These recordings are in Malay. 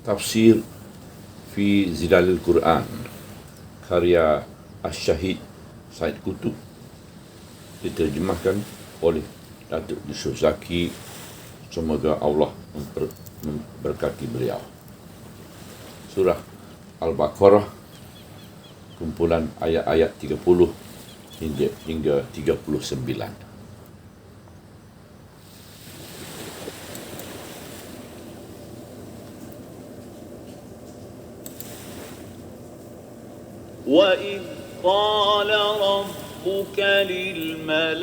Tafsir fi Zilalil Quran karya Asy-Syahid Said Qutb diterjemahkan oleh Datuk Yusof Zaki. Semoga Allah memberkati beliau. Surah Al-Baqarah, kumpulan ayat-ayat 30 hingga 39. وَإِذْ قَالَ رَبُّكَ لِلْمَلَائِكَةِ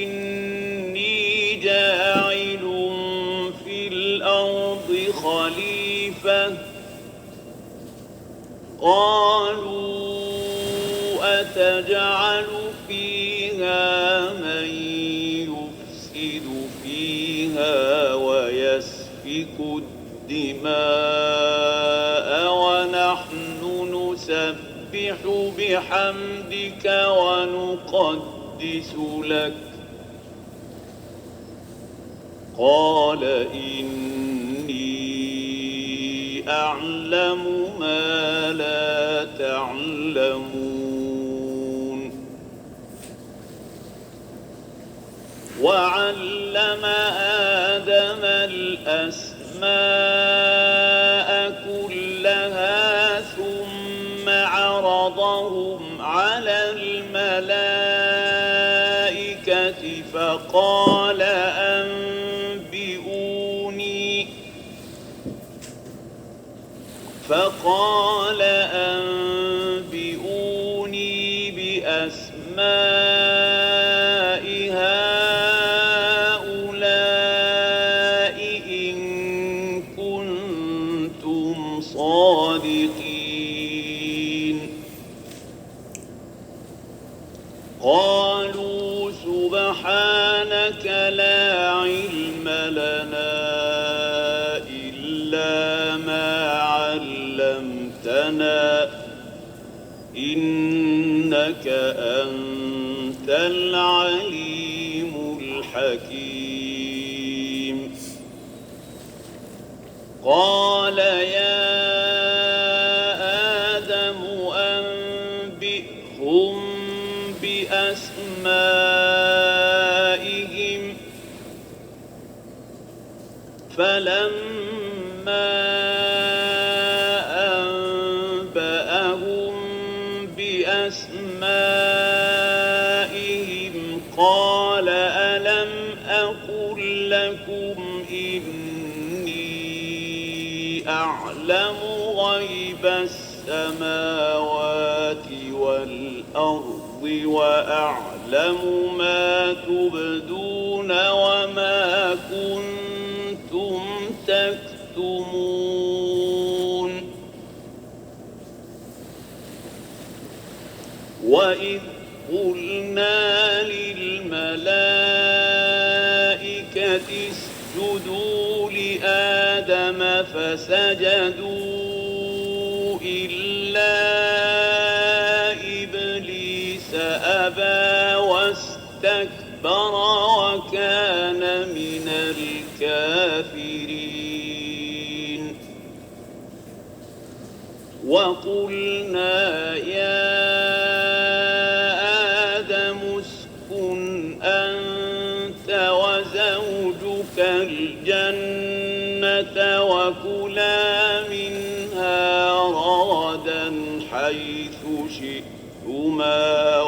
إِنِّي جَاعِلٌ فِي الْأَرْضِ خَلِيفَةً قَالُوا أَتَجْعَلُ فِيهَا مَن يُفْسِدُ فِيهَا وَيَسْفِكُ الدِّمَاءَ وَنَحْنُ نُسَبِّحُ بِحَمْدِكَ وَنُقَدِّسُ لَكَ قَالَ إِنِّي أَعْلَمُ مَا لَا تَعْلَمُونَ وَعَلَّمَ آدَمَ الْأَسْمَاءَ كُلَّهَا ثُمَّ عَرَضَهُمْ عَلَى الْمَلَائِكَةِ فَقَالَ أنبئوني بأسماء هؤلاء إن كنتم صادقين قالوا سبحانك لا علم لنا إلا ما علمتنا إنك أنت العليم الحكيم قال يا آدم أنبئهم بأسمائهم فلما أنبأهم بأسمائهم قال ألم أقل لكم إني أعلم غيب السماوات والأرض وأعلم ما تبدون وما كنتم تكتمون وإذ قلنا للملائكة اسجدوا لآدم فسجدوا إلا إبليس أبى واستكبر وكان من الكافرين وقلنا يا آدم اسكن أنت وزوجك الجنة وكلا منها رغدا حيث شئتما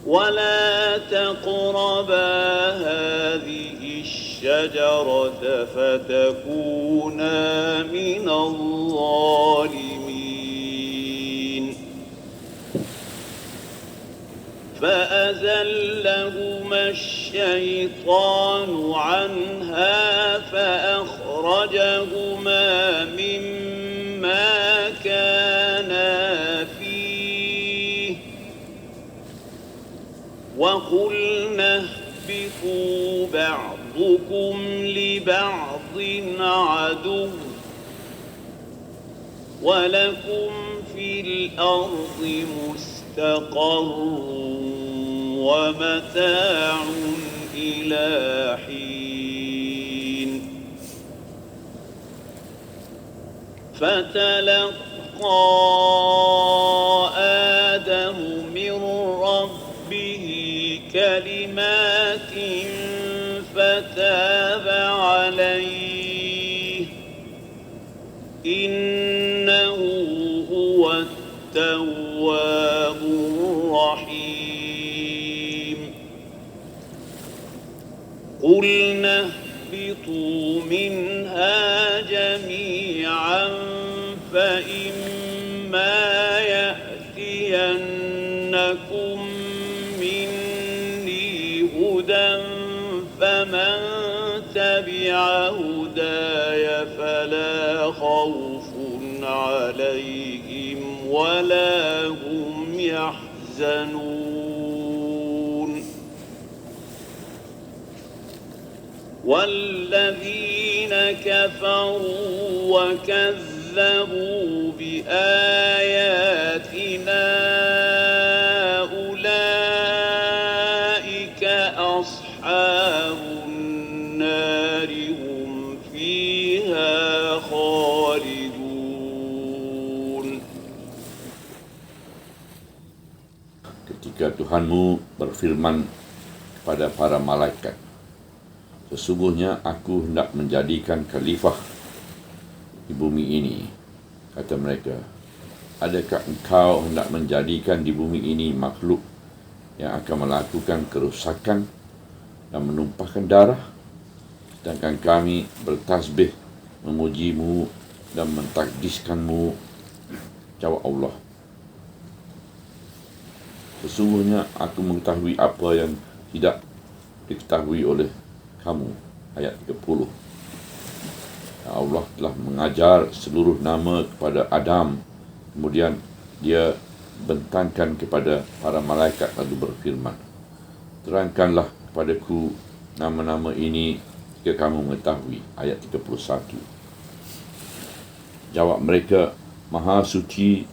ولا تقربا هذه الشجرة فتكونا من الظالمين فأزلهما الشيطان عنها فأخرجهما مما كانا فيه وقلنا اهبطوا بعضكم لبعض عدو ولكم في الأرض مستقر ومتاع إلى حين فتلقى آدم من ربه كلمات فتاب عليه إنه هو التواب الرحيم قلنا اهبطوا منها جميعا فإما يأتينكم مني هدى فمن تبع هداي فلا خوف عليهم ولا هم يحزنون والذين كفروا وكذبوا بآياتنا أولئك أصحاب النار هم فيها خالدون. Ketika Tuhanmu berfirman kepada para malaikat, sesungguhnya aku hendak menjadikan khalifah di bumi ini. Kata mereka, adakah engkau hendak menjadikan di bumi ini makhluk yang akan melakukan kerusakan dan menumpahkan darah, sedangkan kami bertasbih memujimu dan mentakdiskanmu? Jawab Allah, sesungguhnya aku mengetahui apa yang tidak diketahui oleh kamu. Ayat 30. Allah telah mengajar seluruh nama kepada Adam. Kemudian dia bentangkan kepada para malaikat lalu berfirman, terangkanlah kepadaku nama-nama ini jika kamu mengetahui. Ayat 31. Jawab mereka, Maha suci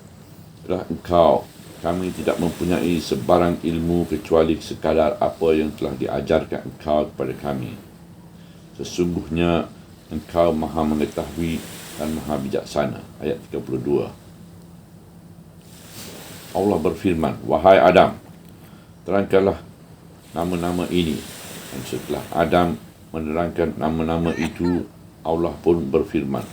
adalah engkau. Kami tidak mempunyai sebarang ilmu kecuali sekadar apa yang telah diajarkan engkau kepada kami. Sesungguhnya engkau maha mengetahui dan maha bijaksana. Ayat 32. Allah berfirman, wahai Adam, terangkanlah nama-nama ini. Dan setelah Adam menerangkan nama-nama itu, Allah pun berfirman,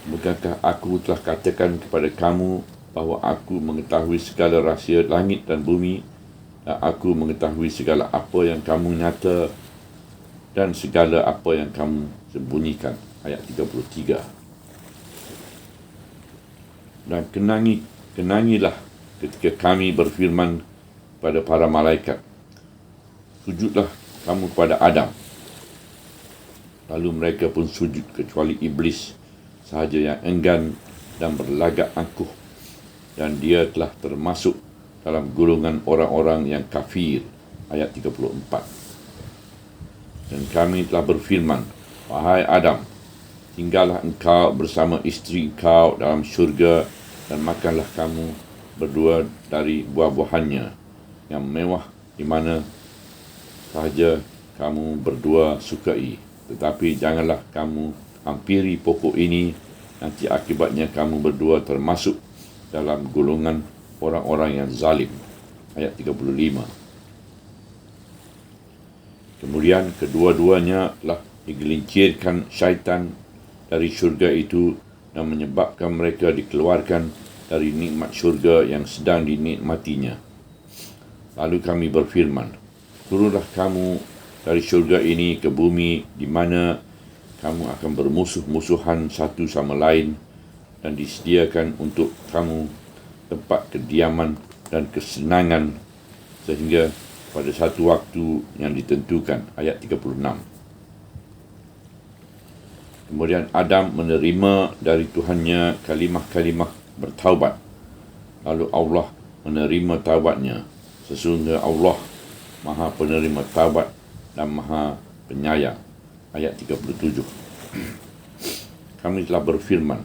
bukankah aku telah katakan kepada kamu bahawa aku mengetahui segala rahsia langit dan bumi, dan aku mengetahui segala apa yang kamu nyata dan segala apa yang kamu sembunyikan. Ayat 33. Dan kenangilah ketika kami berfirman pada para malaikat, sujudlah kamu kepada Adam. Lalu mereka pun sujud kecuali iblis sahaja yang enggan dan berlagak angkuh, dan dia telah termasuk dalam golongan orang-orang yang kafir. Ayat 34. Dan kami telah berfirman, wahai Adam, tinggallah engkau bersama isteri engkau dalam syurga, dan makanlah kamu berdua dari buah-buahannya yang mewah di mana sahaja kamu berdua sukai. Tetapi janganlah kamu hampiri pokok ini, nanti akibatnya kamu berdua termasuk dalam golongan orang-orang yang zalim. Ayat 35. Kemudian kedua-duanya telah digelincirkan syaitan dari syurga itu dan menyebabkan mereka dikeluarkan dari nikmat syurga yang sedang dinikmatinya. Lalu kami berfirman, turunlah kamu dari syurga ini ke bumi, di mana kamu akan bermusuh-musuhan satu sama lain, dan disediakan untuk kamu tempat kediaman dan kesenangan sehingga pada satu waktu yang ditentukan. Ayat 36. Kemudian Adam menerima dari Tuhannya kalimah-kalimah bertaubat. Lalu Allah menerima taubatnya. Sesungguhnya Allah Maha penerima taubat dan Maha penyayang. Ayat 37. Kami telah berfirman,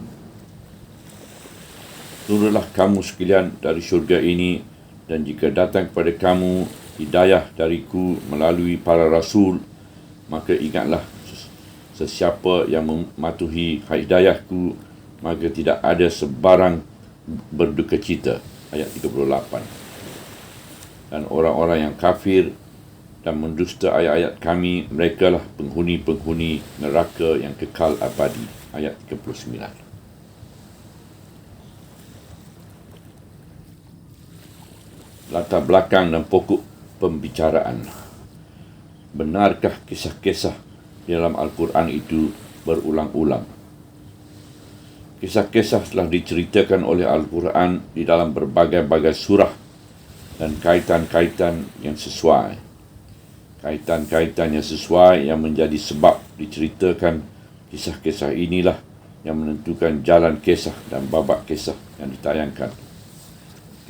turunlah kamu sekalian dari syurga ini Dan jika datang kepada kamu hidayah dariku melalui para rasul, maka ingatlah sesiapa yang mematuhi hidayahku, maka tidak ada sebarang berduka cita. Ayat 38. Dan orang-orang yang kafir dan mendusta ayat-ayat kami, merekalah penghuni-penghuni neraka yang kekal abadi. Ayat 39. Latar belakang dan pokok pembicaraan. Benarkah kisah-kisah di dalam Al-Quran itu berulang-ulang? Kisah-kisah telah diceritakan oleh Al-Quran di dalam berbagai-bagai surah dan kaitan-kaitan yang sesuai. Kaitan-kaitan yang sesuai yang menjadi sebab diceritakan kisah-kisah inilah yang menentukan jalan kisah dan babak kisah yang ditayangkan.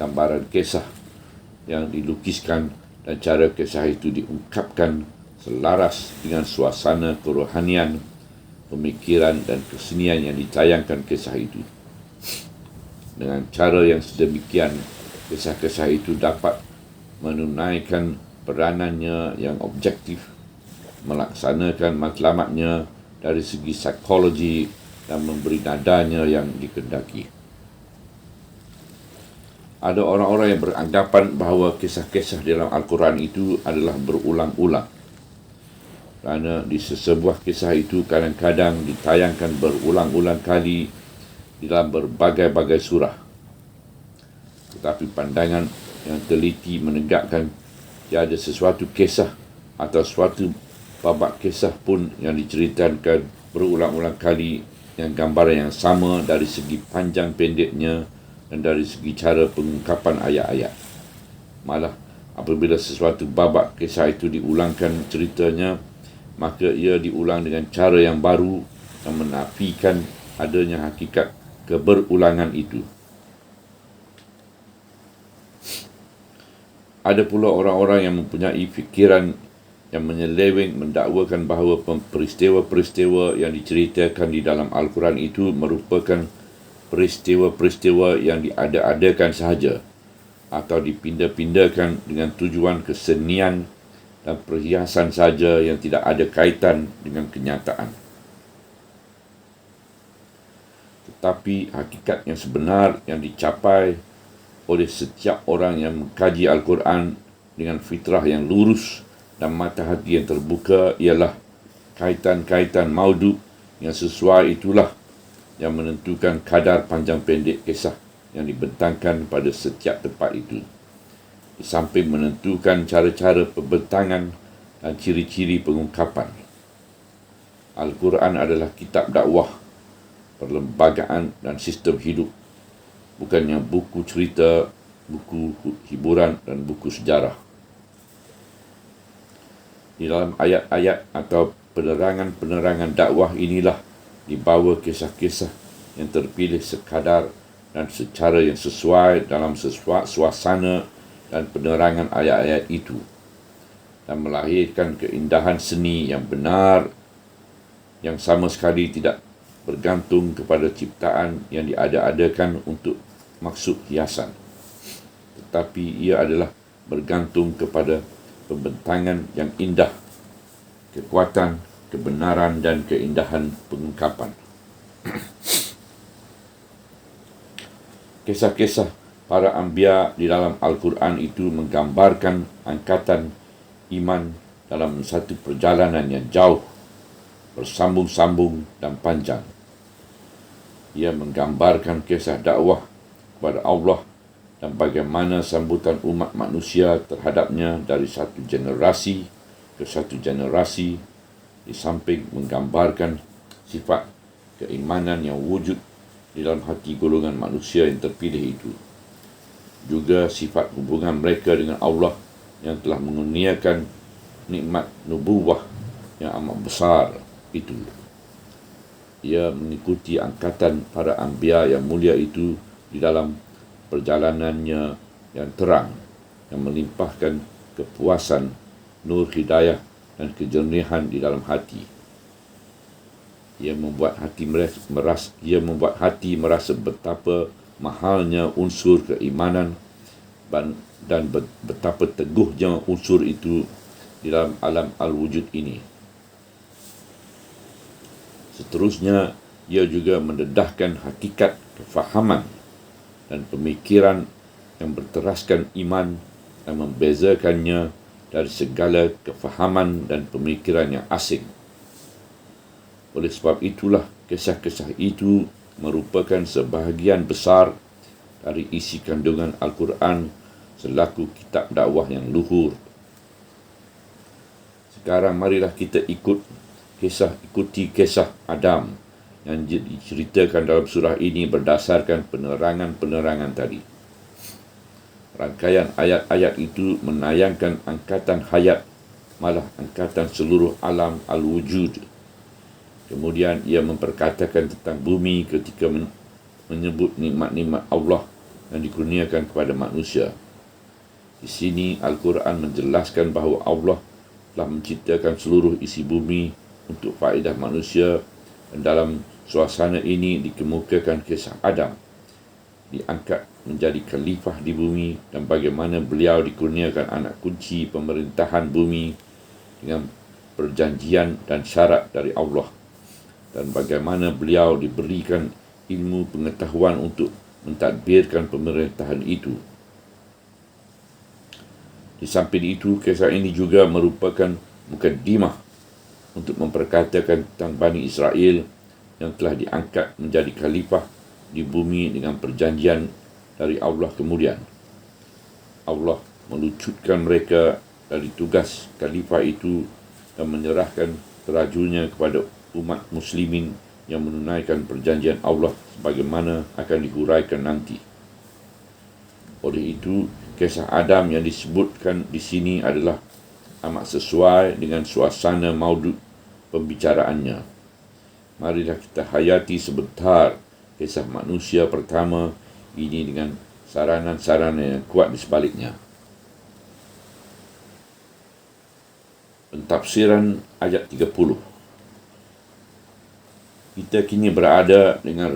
Gambaran kisah yang dilukiskan dan cara kisah itu diungkapkan selaras dengan suasana kerohanian, pemikiran dan kesenian yang ditayangkan kisah itu. Dengan cara yang sedemikian, kisah-kisah itu dapat menunaikan peranannya yang objektif, melaksanakan matlamatnya dari segi psikologi dan memberi nadanya yang dikehendaki. Ada orang-orang yang beranggapan bahawa kisah-kisah dalam Al-Quran itu adalah berulang-ulang. Kerana di sesebuah kisah itu kadang-kadang ditayangkan berulang-ulang kali di dalam berbagai-bagai surah. Tetapi pandangan yang teliti menegakkan tiada sesuatu kisah atau suatu babak kisah pun yang diceritakan berulang-ulang kali yang gambaran yang sama dari segi panjang pendeknya dan dari segi cara pengungkapan ayat-ayat. Malah, apabila sesuatu babak kisah itu diulangkan ceritanya, maka ia diulang dengan cara yang baru yang menafikan adanya hakikat keberulangan itu. Ada pula orang-orang yang mempunyai fikiran yang menyeleweng mendakwakan bahawa peristiwa-peristiwa yang diceritakan di dalam Al-Quran itu merupakan peristiwa-peristiwa yang diada-adakan sahaja atau dipindah-pindahkan dengan tujuan kesenian dan perhiasan saja yang tidak ada kaitan dengan kenyataan. Tetapi hakikat yang sebenar yang dicapai oleh setiap orang yang mengkaji Al-Quran dengan fitrah yang lurus dan mata hati yang terbuka ialah kaitan-kaitan maudu yang sesuai itulah yang menentukan kadar panjang pendek kisah yang dibentangkan pada setiap tempat itu. Di samping menentukan cara-cara pembentangan dan ciri-ciri pengungkapan. Al-Quran adalah kitab dakwah, perlembagaan dan sistem hidup, bukannya buku cerita, buku hiburan dan buku sejarah. Di dalam ayat-ayat atau penerangan-penerangan dakwah inilah dibawa kisah-kisah yang terpilih sekadar dan secara yang sesuai dalam suasana dan penerangan ayat-ayat itu dan melahirkan keindahan seni yang benar yang sama sekali tidak bergantung kepada ciptaan yang diada-adakan untuk maksud hiasan, tetapi ia adalah bergantung kepada pembentangan yang indah, kekuatan, kebenaran dan keindahan pengungkapan. Kisah-kisah para anbiya di dalam Al-Quran itu menggambarkan angkatan iman dalam satu perjalanan yang jauh, bersambung-sambung dan panjang. Ia menggambarkan kisah dakwah kepada Allah dan bagaimana sambutan umat manusia terhadapnya dari satu generasi ke satu generasi, di samping menggambarkan sifat keimanan yang wujud di dalam hati golongan manusia yang terpilih itu. Juga sifat hubungan mereka dengan Allah yang telah mengurniakan nikmat nubuwah yang amat besar itu. Ia mengikuti angkatan para anbiya yang mulia itu di dalam perjalanannya yang terang, yang melimpahkan kepuasan, nur hidayah dan kejernihan di dalam hati. Ia membuat hati merasa betapa mahalnya unsur keimanan dan betapa teguhnya unsur itu di dalam alam al-wujud ini. Seterusnya, ia juga mendedahkan hakikat kefahaman dan pemikiran yang berteraskan iman dan membezakannya dari segala kefahaman dan pemikiran yang asing. Oleh sebab itulah, kisah-kisah itu merupakan sebahagian besar dari isi kandungan Al-Quran selaku kitab dakwah yang luhur. Sekarang marilah kita ikuti kisah Adam yang diceritakan dalam surah ini berdasarkan penerangan-penerangan tadi. Rangkaian ayat-ayat itu menayangkan angkatan hayat, malah angkatan seluruh alam al-wujud. Kemudian ia memperkatakan tentang bumi ketika menyebut nikmat-nikmat Allah yang dikurniakan kepada manusia. Di sini Al-Quran menjelaskan bahawa Allah telah menciptakan seluruh isi bumi untuk faedah manusia, dan dalam suasana ini dikemukakan kisah Adam diangkat menjadi khalifah di bumi dan bagaimana beliau dikurniakan anak kunci pemerintahan bumi dengan perjanjian dan syarat dari Allah, dan bagaimana beliau diberikan ilmu pengetahuan untuk mentadbirkan pemerintahan itu. Di samping itu, kisah ini juga merupakan mukaddimah untuk memperkatakan tentang Bani Israel yang telah diangkat menjadi khalifah di bumi dengan perjanjian dari Allah kemudian. Allah melucutkan mereka dari tugas khalifah itu dan menyerahkan terajunya kepada umat muslimin yang menunaikan perjanjian Allah sebagaimana akan dihuraikan nanti. Oleh itu, kisah Adam yang disebutkan di sini adalah amat sesuai dengan suasana maudud pembicaraannya. Marilah kita hayati sebentar kisah manusia pertama ini dengan saranan-saranan yang kuat di sebaliknya. Pentafsiran ayat 30. Kita kini berada dengan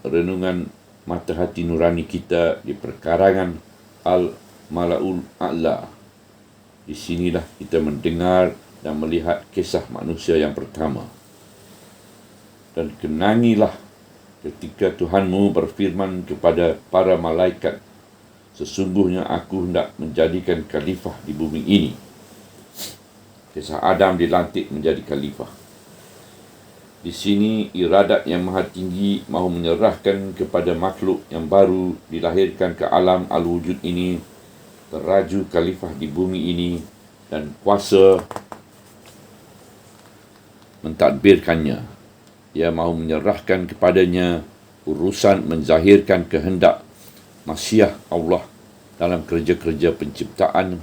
renungan mata hati nurani kita di perkarangan Al-Mala'ul A'la. Di sinilah kita mendengar dan melihat kisah manusia yang pertama. Dan kenangilah ketika Tuhanmu berfirman kepada para malaikat, sesungguhnya aku hendak menjadikan khalifah di bumi ini. Kisah Adam dilantik menjadi khalifah. Di sini iradat yang maha tinggi mahu menyerahkan kepada makhluk yang baru dilahirkan ke alam al-wujud ini teraju khalifah di bumi ini dan kuasa mentadbirkannya. Ia mahu menyerahkan kepadanya urusan menzahirkan kehendak masyiah Allah dalam kerja-kerja penciptaan,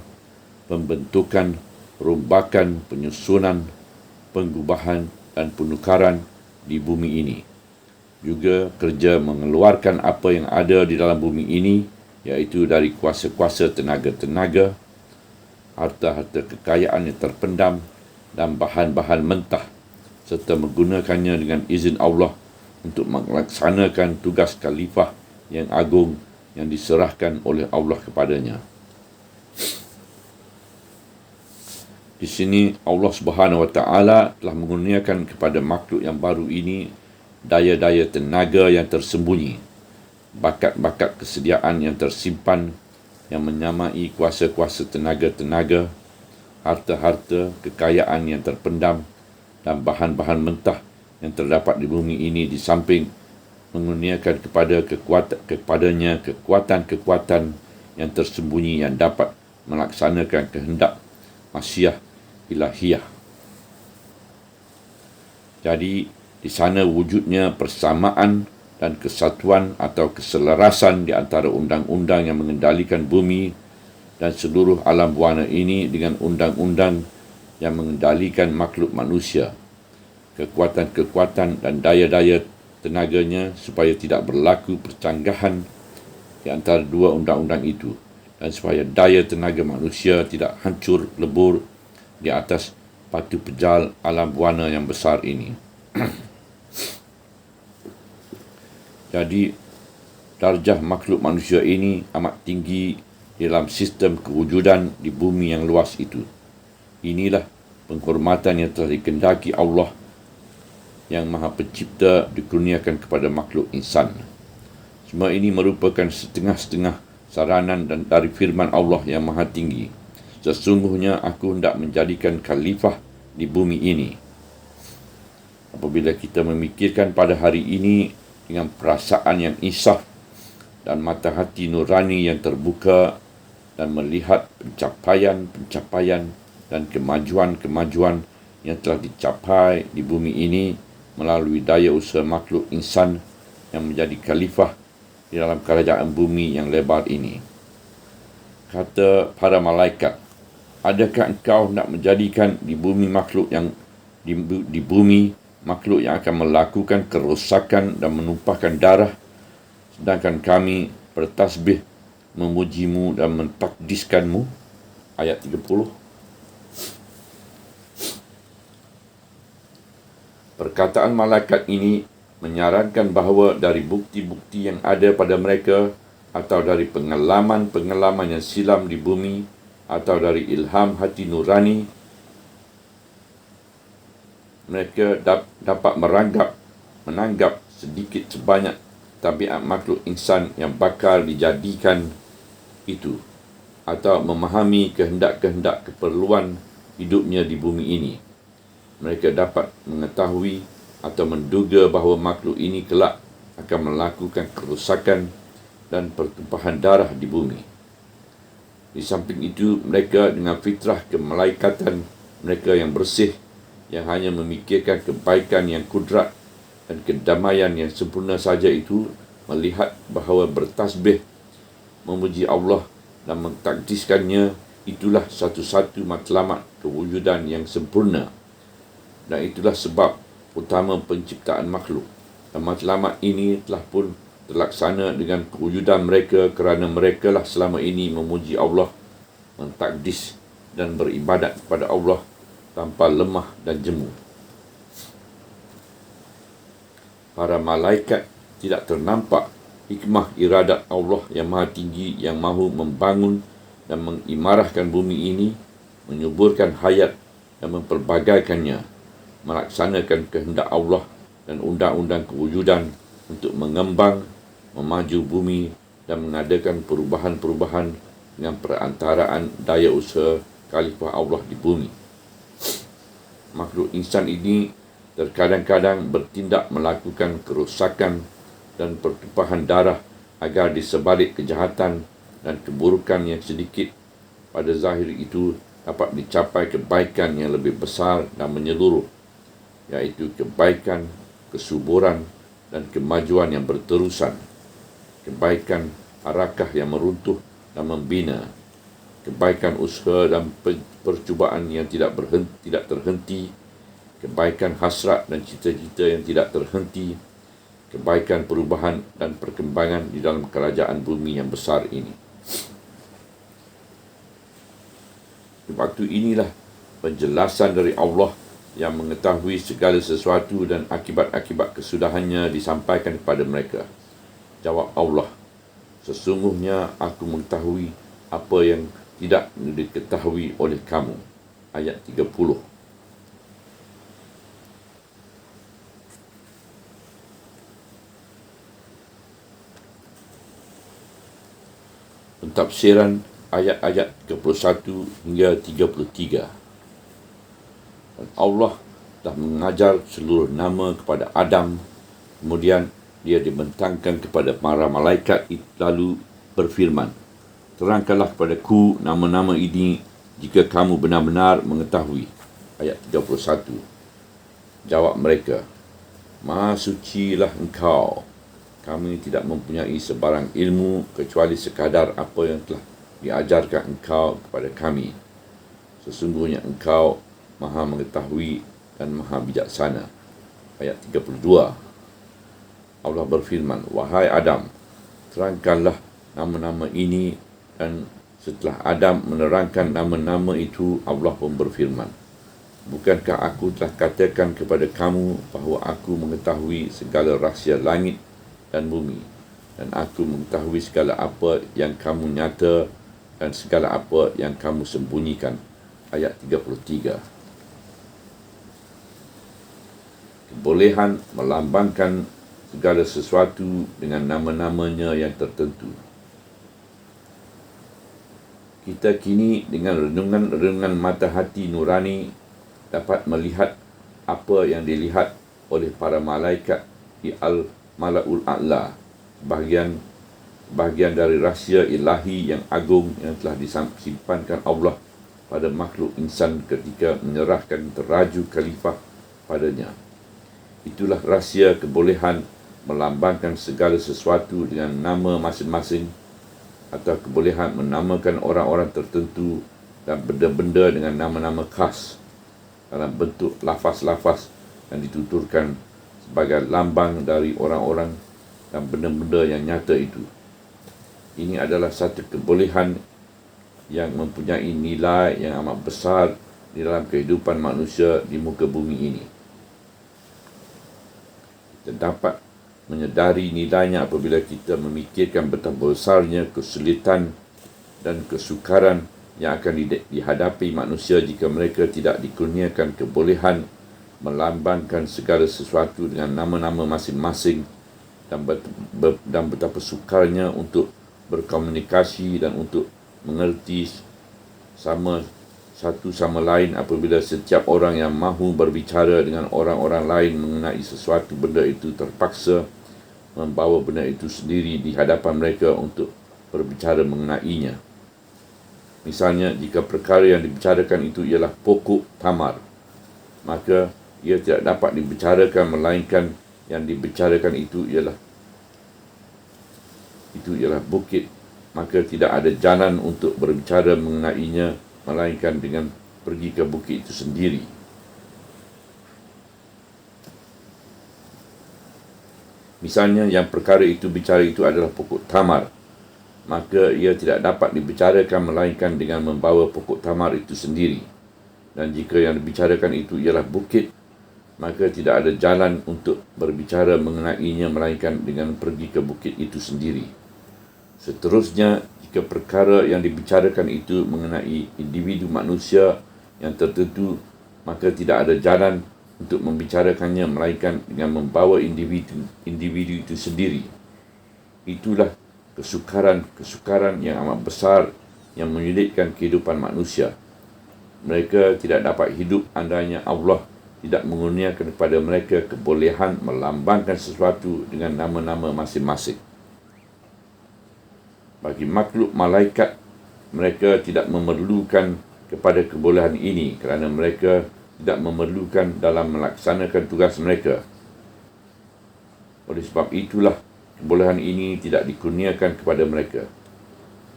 pembentukan, perombakan, penyusunan, pengubahan dan penukaran di bumi ini. Juga kerja mengeluarkan apa yang ada di dalam bumi ini, iaitu dari kuasa-kuasa tenaga-tenaga, harta-harta kekayaan yang terpendam dan bahan-bahan mentah, serta menggunakannya dengan izin Allah untuk melaksanakan tugas khalifah yang agung yang diserahkan oleh Allah kepadanya. Di sini Allah Subhanahu Wa Taala telah mengurniakan kepada makhluk yang baru ini daya-daya tenaga yang tersembunyi, bakat-bakat kesediaan yang tersimpan yang menyamai kuasa-kuasa tenaga-tenaga, harta-harta kekayaan yang terpendam dan bahan-bahan mentah yang terdapat di bumi ini, di samping mengurniakan kepadanya kekuatan-kekuatan yang tersembunyi yang dapat melaksanakan kehendak masyiah ilahiyah. Jadi di sana wujudnya persamaan dan kesatuan atau keselarasan di antara undang-undang yang mengendalikan bumi dan seluruh alam buana ini dengan undang-undang yang mengendalikan makhluk manusia, kekuatan-kekuatan dan daya-daya tenaganya supaya tidak berlaku percanggahan di antara dua undang-undang itu, dan supaya daya tenaga manusia tidak hancur lebur di atas batu pejal alam buana yang besar ini. Jadi, darjah makhluk manusia ini amat tinggi dalam sistem kewujudan di bumi yang luas itu. Inilah penghormatan yang telah dikehendaki Allah yang Maha Pencipta dikurniakan kepada makhluk insan. Semua ini merupakan setengah-setengah saranan dan dari firman Allah yang Maha Tinggi. Sesungguhnya aku hendak menjadikan khalifah di bumi ini. Apabila kita memikirkan pada hari ini dengan perasaan yang insaf dan mata hati nurani yang terbuka dan melihat pencapaian-pencapaian dan kemajuan-kemajuan yang telah dicapai di bumi ini melalui daya usaha makhluk insan yang menjadi khalifah di dalam kerajaan bumi yang lebar ini. Kata para malaikat, adakah engkau nak menjadikan di bumi makhluk yang akan melakukan kerosakan dan menumpahkan darah, sedangkan kami bertasbih memujimu dan mentakdiskanmu? Ayat 30. Perkataan malaikat ini menyarankan bahawa dari bukti-bukti yang ada pada mereka atau dari pengalaman-pengalaman yang silam di bumi atau dari ilham hati nurani, mereka dapat menanggap sedikit sebanyak tabiat makhluk insan yang bakal dijadikan itu, atau memahami kehendak-kehendak keperluan hidupnya di bumi ini. Mereka dapat mengetahui atau menduga bahawa makhluk ini kelak akan melakukan kerosakan dan pertumpahan darah di bumi. Di samping itu, mereka dengan fitrah kemalaikatan mereka yang bersih, yang hanya memikirkan kebaikan yang kudrat dan kedamaian yang sempurna saja itu, melihat bahawa bertasbih, memuji Allah dan mentakdiskannya itulah satu-satu matlamat kewujudan yang sempurna. Dan itulah sebab utama penciptaan makhluk. Dan matlamat ini telah pun terlaksana dengan kewujudan mereka kerana mereka lah selama ini memuji Allah, mentakdis dan beribadat kepada Allah tanpa lemah dan jemu. Para malaikat tidak ternampak hikmah iradat Allah yang Maha Tinggi yang mahu membangun dan mengimarahkan bumi ini, menyuburkan hayat dan memperbagaikannya, melaksanakan kehendak Allah dan undang-undang kewujudan untuk mengembang, memaju bumi dan mengadakan perubahan-perubahan dengan perantaraan daya usaha khalifah Allah di bumi. Makhluk insan ini terkadang-kadang bertindak melakukan kerosakan dan pertumpahan darah agar di sebalik kejahatan dan keburukan yang sedikit pada zahir itu dapat dicapai kebaikan yang lebih besar dan menyeluruh, iaitu kebaikan, kesuburan dan kemajuan yang berterusan, kebaikan harakah yang meruntuh dan membina, kebaikan usaha dan percubaan yang tidak terhenti, kebaikan hasrat dan cita-cita yang tidak terhenti, kebaikan perubahan dan perkembangan di dalam kerajaan bumi yang besar ini. Di waktu inilah penjelasan dari Allah yang mengetahui segala sesuatu dan akibat-akibat kesudahannya disampaikan kepada mereka. Jawab Allah, sesungguhnya aku mengetahui apa yang tidak diketahui oleh kamu. Ayat 30. Pentafsiran ayat-ayat 31 hingga 33. Dan Allah telah mengajar seluruh nama kepada Adam, kemudian dia dibentangkan kepada para malaikat, lalu berfirman, terangkanlah kepadaku nama-nama ini jika kamu benar-benar mengetahui. Ayat 31. Jawab mereka, Maha sucilah engkau, kami tidak mempunyai sebarang ilmu kecuali sekadar apa yang telah diajarkan engkau kepada kami. Sesungguhnya engkau Maha mengetahui dan Maha bijaksana. Ayat 32. Allah berfirman, wahai Adam, terangkanlah nama-nama ini. Dan setelah Adam menerangkan nama-nama itu, Allah pun berfirman, bukankah aku telah katakan kepada kamu bahawa aku mengetahui segala rahsia langit dan bumi, dan aku mengetahui segala apa yang kamu nyata dan segala apa yang kamu sembunyikan. Ayat 33. Kebolehan melambangkan segala sesuatu dengan nama-namanya yang tertentu. Kita kini dengan renungan mata hati nurani dapat melihat apa yang dilihat oleh para malaikat di Al-Mala'ul A'la, bahagian dari rahsia ilahi yang agung yang telah disimpankan Allah pada makhluk insan ketika menyerahkan teraju khalifah padanya. Itulah rahsia kebolehan melambangkan segala sesuatu dengan nama masing-masing, atau kebolehan menamakan orang-orang tertentu dan benda-benda dengan nama-nama khas dalam bentuk lafaz-lafaz yang dituturkan sebagai lambang dari orang-orang dan benda-benda yang nyata itu. Ini adalah satu kebolehan yang mempunyai nilai yang amat besar di dalam kehidupan manusia di muka bumi ini. Kita dapat menyedari nilainya apabila kita memikirkan betapa besarnya kesulitan dan kesukaran yang akan dihadapi manusia jika mereka tidak dikurniakan kebolehan melambangkan segala sesuatu dengan nama-nama masing-masing, dan betapa sukarnya untuk berkomunikasi dan untuk mengerti satu sama lain apabila setiap orang yang mahu berbicara dengan orang-orang lain mengenai sesuatu benda itu terpaksa membawa benda itu sendiri di hadapan mereka untuk berbicara mengenainya. Misalnya, jika perkara yang dibicarakan itu ialah pokok tamar, maka ia tidak dapat dibicarakan melainkan yang dibicarakan itu ialah bukit. Maka tidak ada jalan untuk berbicara mengenainya melainkan dengan pergi ke bukit itu sendiri. Misalnya, yang perkara itu bicara itu adalah pokok tamar, maka ia tidak dapat dibicarakan melainkan dengan membawa pokok tamar itu sendiri. Dan jika yang dibicarakan itu ialah bukit, maka tidak ada jalan untuk berbicara mengenainya melainkan dengan pergi ke bukit itu sendiri. Seterusnya, jika perkara yang dibicarakan itu mengenai individu manusia yang tertentu, maka tidak ada jalan untuk membicarakannya melainkan dengan membawa individu itu sendiri. Itulah kesukaran yang amat besar yang menyulitkan kehidupan manusia. Mereka tidak dapat hidup andainya Allah tidak mengurniakan kepada mereka kebolehan melambangkan sesuatu dengan nama-nama masing-masing. Bagi makhluk malaikat, mereka tidak memerlukan kepada kebolehan ini kerana mereka tidak memerlukan dalam melaksanakan tugas mereka. Oleh sebab itulah kebolehan ini tidak dikurniakan kepada mereka.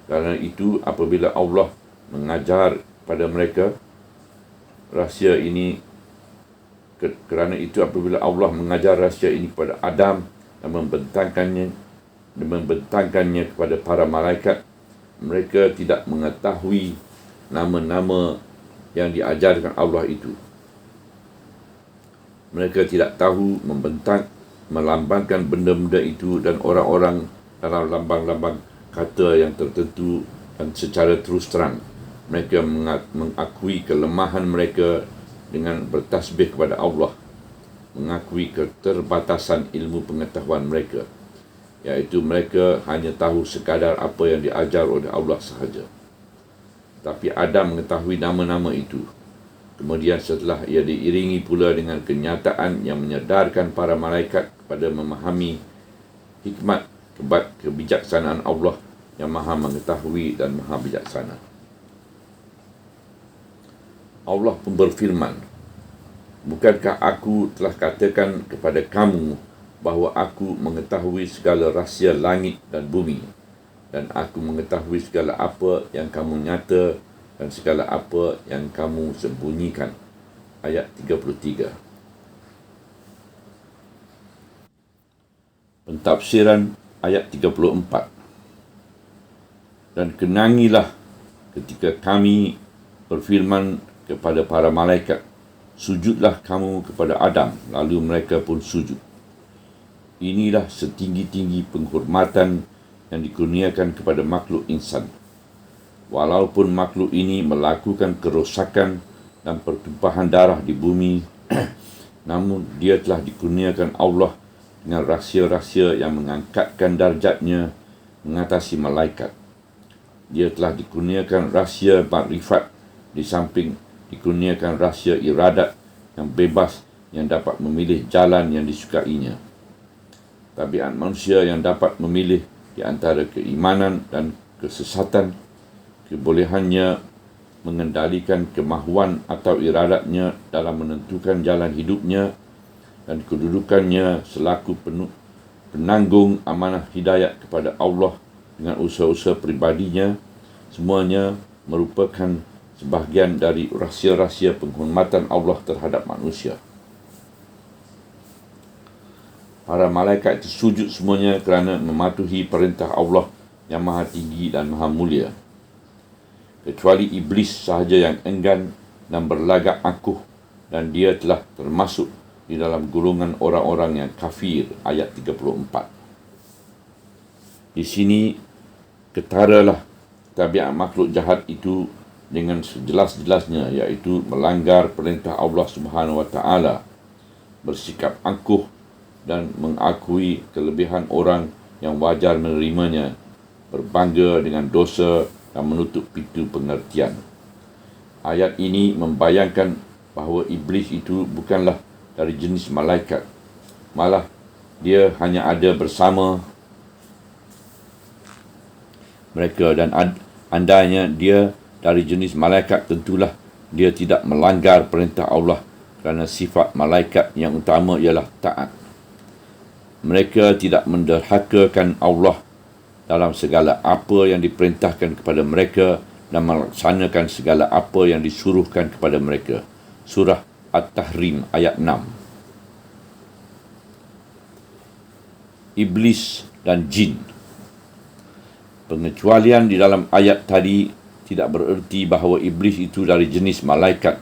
Kerana itu, apabila Allah mengajar pada mereka rahsia ini, apabila Allah mengajar rahsia ini kepada Adam dan membentangkannya kepada para malaikat, mereka tidak mengetahui nama-nama yang diajarkan Allah itu. Mereka tidak tahu melambangkan benda-benda itu dan orang-orang dalam lambang-lambang kata yang tertentu, dan secara terus terang mereka mengakui kelemahan mereka dengan bertasbih kepada Allah, mengakui keterbatasan ilmu pengetahuan mereka, iaitu mereka hanya tahu sekadar apa yang diajar oleh Allah sahaja. Tapi Adam mengetahui nama-nama itu. Kemudian setelah ia diiringi pula dengan kenyataan yang menyedarkan para malaikat kepada memahami hikmat kebijaksanaan Allah yang maha mengetahui dan maha bijaksana. Allah pun berfirman, "Bukankah aku telah katakan kepada kamu bahawa aku mengetahui segala rahsia langit dan bumi, dan aku mengetahui segala apa yang kamu nyata dan segala apa yang kamu sembunyikan." Ayat 33. Pentafsiran ayat 34. Dan kenangilah ketika kami berfirman kepada para malaikat, "Sujudlah kamu kepada Adam," lalu mereka pun sujud. Inilah setinggi-tinggi penghormatan yang dikurniakan kepada makhluk insan. Walaupun makhluk ini melakukan kerosakan dan pertumpahan darah di bumi, namun dia telah dikurniakan Allah dengan rahsia-rahsia yang mengangkatkan darjatnya mengatasi malaikat. Dia telah dikurniakan rahsia makrifat di samping dikurniakan rahsia iradat yang bebas yang dapat memilih jalan yang disukainya. Tabiat manusia yang dapat memilih di antara keimanan dan kesesatan, kebolehannya mengendalikan kemahuan atau iradatnya dalam menentukan jalan hidupnya, dan kedudukannya selaku penanggung amanah hidayat kepada Allah dengan usaha-usaha pribadinya, semuanya merupakan sebahagian dari rahsia-rahsia penghormatan Allah terhadap manusia. Para malaikat itu sujud semuanya kerana mematuhi perintah Allah yang maha tinggi dan maha mulia. Kecuali iblis sahaja yang enggan dan berlagak angkuh, dan dia telah termasuk di dalam golongan orang-orang yang kafir. Ayat 34. Di sini ketaralah tabiat makhluk jahat itu dengan sejelas-jelasnya, iaitu melanggar perintah Allah Subhanahu Wa Taala, bersikap angkuh dan mengakui kelebihan orang yang wajar menerimanya, berbangga dengan dosa dan menutup pintu pengertian. Ayat ini membayangkan bahawa iblis itu bukanlah dari jenis malaikat. Malah dia hanya ada bersama mereka, dan andainya dia dari jenis malaikat, tentulah dia tidak melanggar perintah Allah, kerana sifat malaikat yang utama ialah taat. Mereka tidak menderhakakan Allah dalam segala apa yang diperintahkan kepada mereka dan melaksanakan segala apa yang disuruhkan kepada mereka. Surah At-Tahrim ayat 6. Iblis dan jin. Pengecualian di dalam ayat tadi tidak bererti bahawa iblis itu dari jenis malaikat,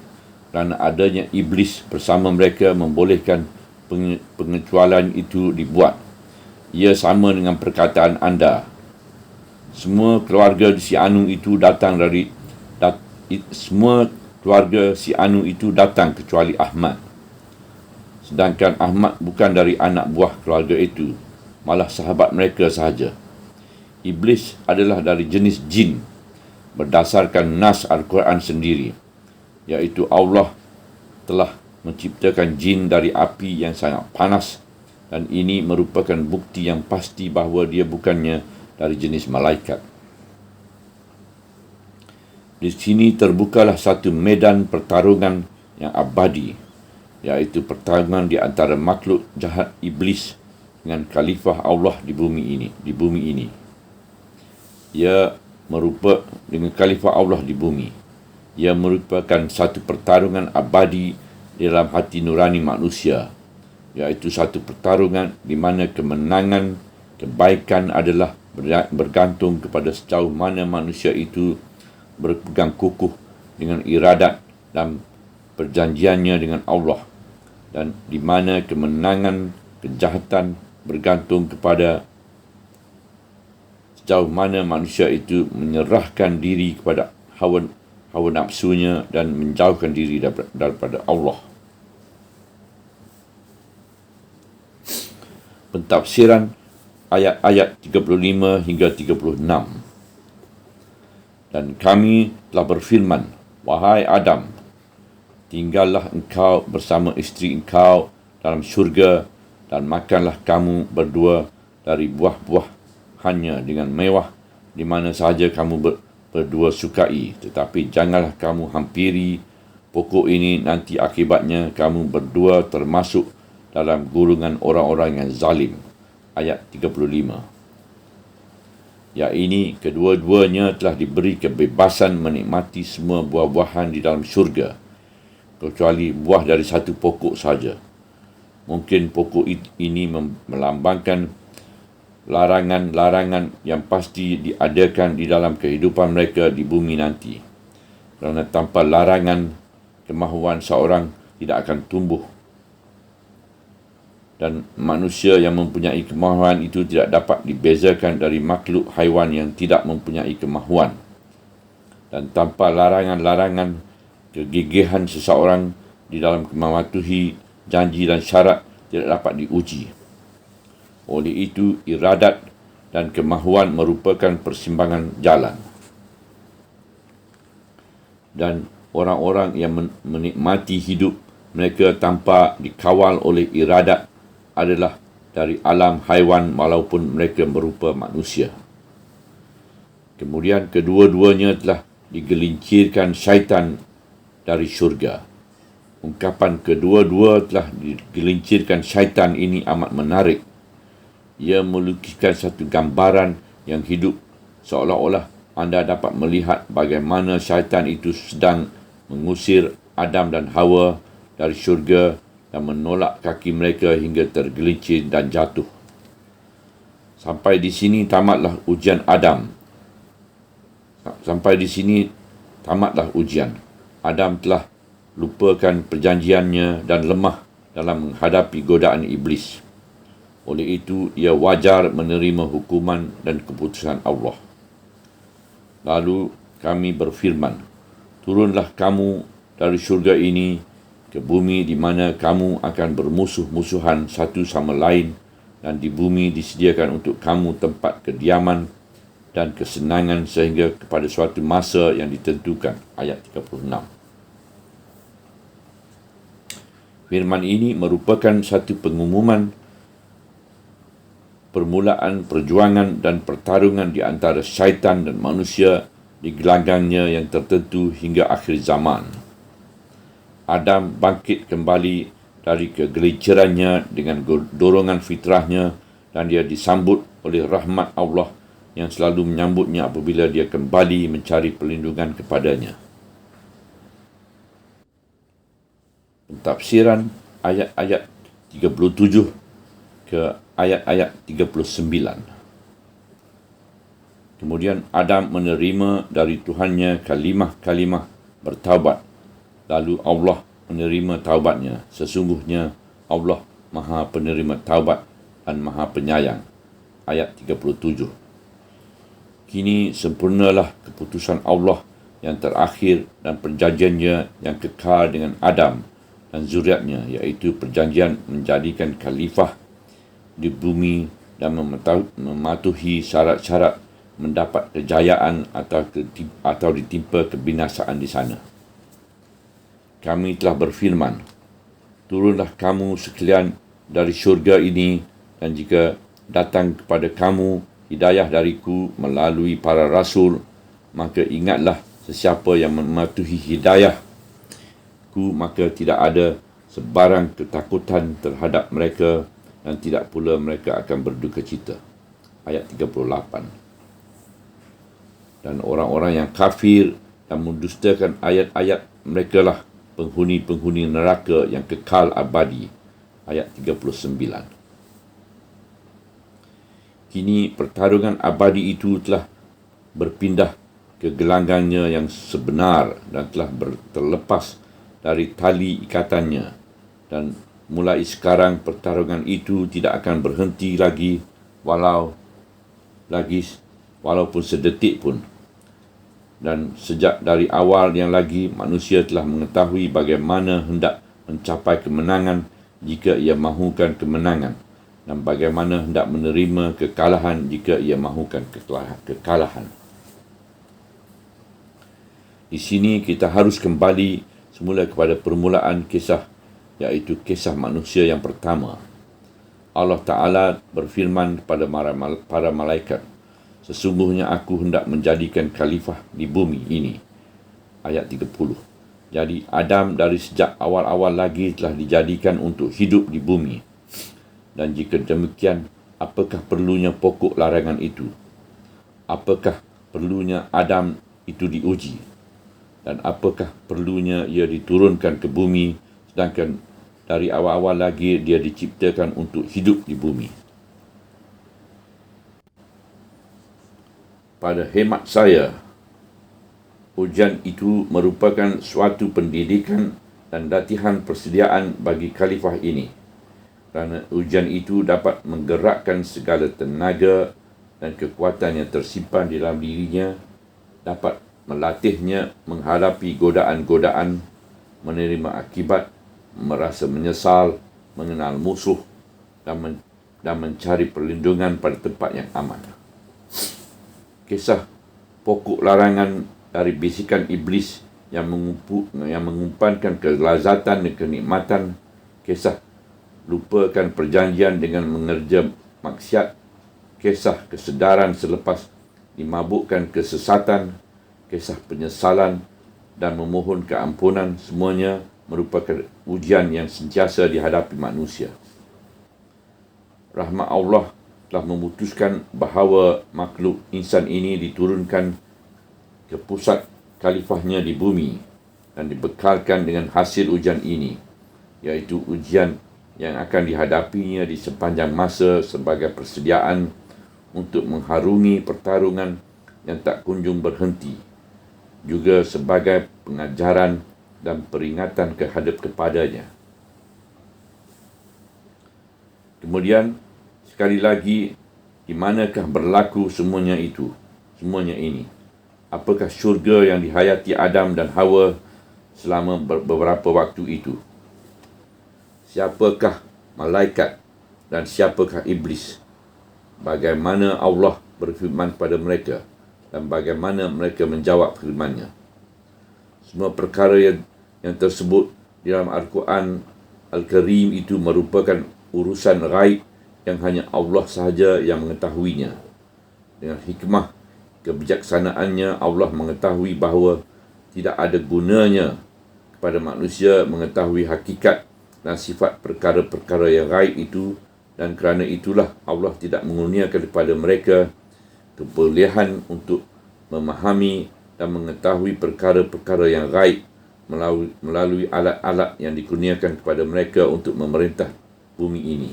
kerana adanya iblis bersama mereka membolehkan pengecualian itu dibuat. Ia sama dengan perkataan anda, semua keluarga si Anu itu datang kecuali Ahmad. Sedangkan Ahmad bukan dari anak buah keluarga itu, malah sahabat mereka sahaja. Iblis adalah dari jenis jin berdasarkan nas Al-Quran sendiri, iaitu Allah telah menciptakan jin dari api yang sangat panas, dan ini merupakan bukti yang pasti bahawa dia bukannya dari jenis malaikat. Di sini terbukalah satu medan pertarungan yang abadi, iaitu pertarungan di antara makhluk jahat iblis dengan khalifah Allah di bumi ini. Ia merupakan dengan khalifah Allah di bumi. Ia merupakan satu pertarungan abadi dalam hati nurani manusia, iaitu satu pertarungan di mana kemenangan kebaikan adalah bergantung kepada sejauh mana manusia itu berpegang kukuh dengan iradat dan perjanjiannya dengan Allah, dan di mana kemenangan kejahatan bergantung kepada sejauh mana manusia itu menyerahkan diri kepada hawa nafsunya dan menjauhkan diri daripada Allah. Pentafsiran ayat-ayat 35 hingga 36. Dan kami telah berfirman, wahai Adam, tinggallah engkau bersama isteri engkau dalam syurga, dan makanlah kamu berdua dari buah-buahannya dengan mewah di mana sahaja kamu berdua sukai, tetapi janganlah kamu hampiri pokok ini, nanti akibatnya kamu berdua termasuk dalam golongan orang-orang yang zalim. Ayat 35. Ini kedua-duanya telah diberi kebebasan menikmati semua buah-buahan di dalam syurga, kecuali buah dari satu pokok saja. Mungkin pokok ini melambangkan larangan-larangan yang pasti diadakan di dalam kehidupan mereka di bumi nanti. Kerana tanpa larangan, kemahuan seorang tidak akan tumbuh, dan manusia yang mempunyai kemahuan itu tidak dapat dibezakan dari makhluk haiwan yang tidak mempunyai kemahuan. dan tanpa larangan-larangan kegigihan seseorang di dalam mematuhi janji dan syarat tidak dapat diuji. Oleh itu, iradat dan kemahuan merupakan persimbangan jalan. Dan orang-orang yang menikmati hidup mereka tanpa dikawal oleh iradat adalah dari alam haiwan walaupun mereka berupa manusia. Kemudian kedua-duanya telah digelincirkan syaitan dari syurga. Ungkapan kedua-dua telah digelincirkan syaitan ini amat menarik. Ia melukiskan satu gambaran yang hidup seolah-olah anda dapat melihat bagaimana syaitan itu sedang mengusir Adam dan Hawa dari syurga dan menolak kaki mereka hingga tergelincir dan jatuh. Sampai di sini tamatlah ujian Adam. Adam telah lupakan perjanjiannya dan lemah dalam menghadapi godaan iblis. Oleh itu, ia wajar menerima hukuman dan keputusan Allah. Lalu kami berfirman, turunlah kamu dari syurga ini ke bumi di mana kamu akan bermusuh-musuhan satu sama lain, dan di bumi disediakan untuk kamu tempat kediaman dan kesenangan sehingga kepada suatu masa yang ditentukan. Ayat 36. Firman ini merupakan satu pengumuman permulaan perjuangan dan pertarungan di antara syaitan dan manusia di gelanggangnya yang tertentu hingga akhir zaman. Adam bangkit kembali dari kegelincirannya dengan dorongan fitrahnya dan dia disambut oleh rahmat Allah yang selalu menyambutnya apabila dia kembali mencari perlindungan kepadanya. Pentafsiran ayat-ayat 37 ke ayat-ayat 39. Kemudian Adam menerima dari Tuhannya kalimah-kalimah bertaubat. Lalu Allah menerima taubatnya. Sesungguhnya Allah Maha Penerima Taubat dan Maha Penyayang. Ayat 37. Kini sempurnalah keputusan Allah yang terakhir dan perjanjiannya yang kekal dengan Adam dan zuriatnya, iaitu perjanjian menjadikan khalifah di bumi dan mematuhi syarat-syarat mendapat kejayaan atau ditimpa kebinasaan di sana. Kami telah berfirman, turunlah kamu sekalian dari syurga ini, dan jika datang kepada kamu hidayah dariku melalui para rasul, maka ingatlah sesiapa yang mematuhi hidayahku, maka tidak ada sebarang ketakutan terhadap mereka dan tidak pula mereka akan berduka cita. Ayat 38. Dan orang-orang yang kafir dan mendustakan ayat-ayat mereka lah penghuni-penghuni neraka yang kekal abadi. Ayat 39. Kini pertarungan abadi itu telah berpindah ke gelanggangnya yang sebenar dan telah terlepas dari tali ikatannya. Dan mulai sekarang pertarungan itu tidak akan berhenti lagi walaupun sedetik pun. Dan sejak dari awal yang lagi manusia telah mengetahui bagaimana hendak mencapai kemenangan jika ia mahukan kemenangan, dan bagaimana hendak menerima kekalahan jika ia mahukan kekalahan. Di sini kita harus kembali semula kepada permulaan kisah, iaitu kisah manusia yang pertama. Allah Ta'ala berfirman kepada para malaikat, sesungguhnya aku hendak menjadikan khalifah di bumi ini. Ayat 30. Jadi Adam dari sejak awal-awal lagi telah dijadikan untuk hidup di bumi. Dan jika demikian, apakah perlunya pokok larangan itu? Apakah perlunya Adam itu diuji? Dan apakah perlunya ia diturunkan ke bumi, sedangkan dari awal-awal lagi dia diciptakan untuk hidup di bumi? Pada hemat saya, ujian itu merupakan suatu pendidikan dan latihan persediaan bagi khalifah ini. Kerana ujian itu dapat menggerakkan segala tenaga dan kekuatan yang tersimpan di dalam dirinya, dapat melatihnya menghadapi godaan-godaan, menerima akibat, merasa menyesal, mengenal musuh, dan mencari perlindungan pada tempat yang aman. Kisah pokok larangan dari bisikan iblis yang mengumpankan kelazatan dan kenikmatan, kisah lupakan perjanjian dengan mengerja maksiat, kisah kesedaran selepas dimabukkan kesesatan, kisah penyesalan dan memohon keampunan, semuanya merupakan ujian yang sentiasa dihadapi manusia. Rahmat Allah telah memutuskan bahawa makhluk insan ini diturunkan ke pusat khalifahnya di bumi dan dibekalkan dengan hasil ujian ini, iaitu ujian yang akan dihadapinya di sepanjang masa sebagai persediaan untuk mengharungi pertarungan yang tak kunjung berhenti, juga sebagai pengajaran dan peringatan kepadanya. Kemudian, sekali lagi, di manakah berlaku semuanya ini? Apakah syurga yang dihayati Adam dan Hawa selama beberapa waktu itu? Siapakah malaikat dan siapakah iblis? Bagaimana Allah berfirman pada mereka dan bagaimana mereka menjawab firman-Nya? Semua perkara yang tersebut di dalam Al-Quran Al-Karim itu merupakan urusan ghaib yang hanya Allah sahaja yang mengetahuinya. Dengan hikmah kebijaksanaannya, Allah mengetahui bahawa tidak ada gunanya kepada manusia mengetahui hakikat dan sifat perkara-perkara yang ghaib itu, dan kerana itulah Allah tidak mengurniakan kepada mereka kebolehan untuk memahami dan mengetahui perkara-perkara yang ghaib melalui alat-alat yang dikurniakan kepada mereka untuk memerintah bumi ini.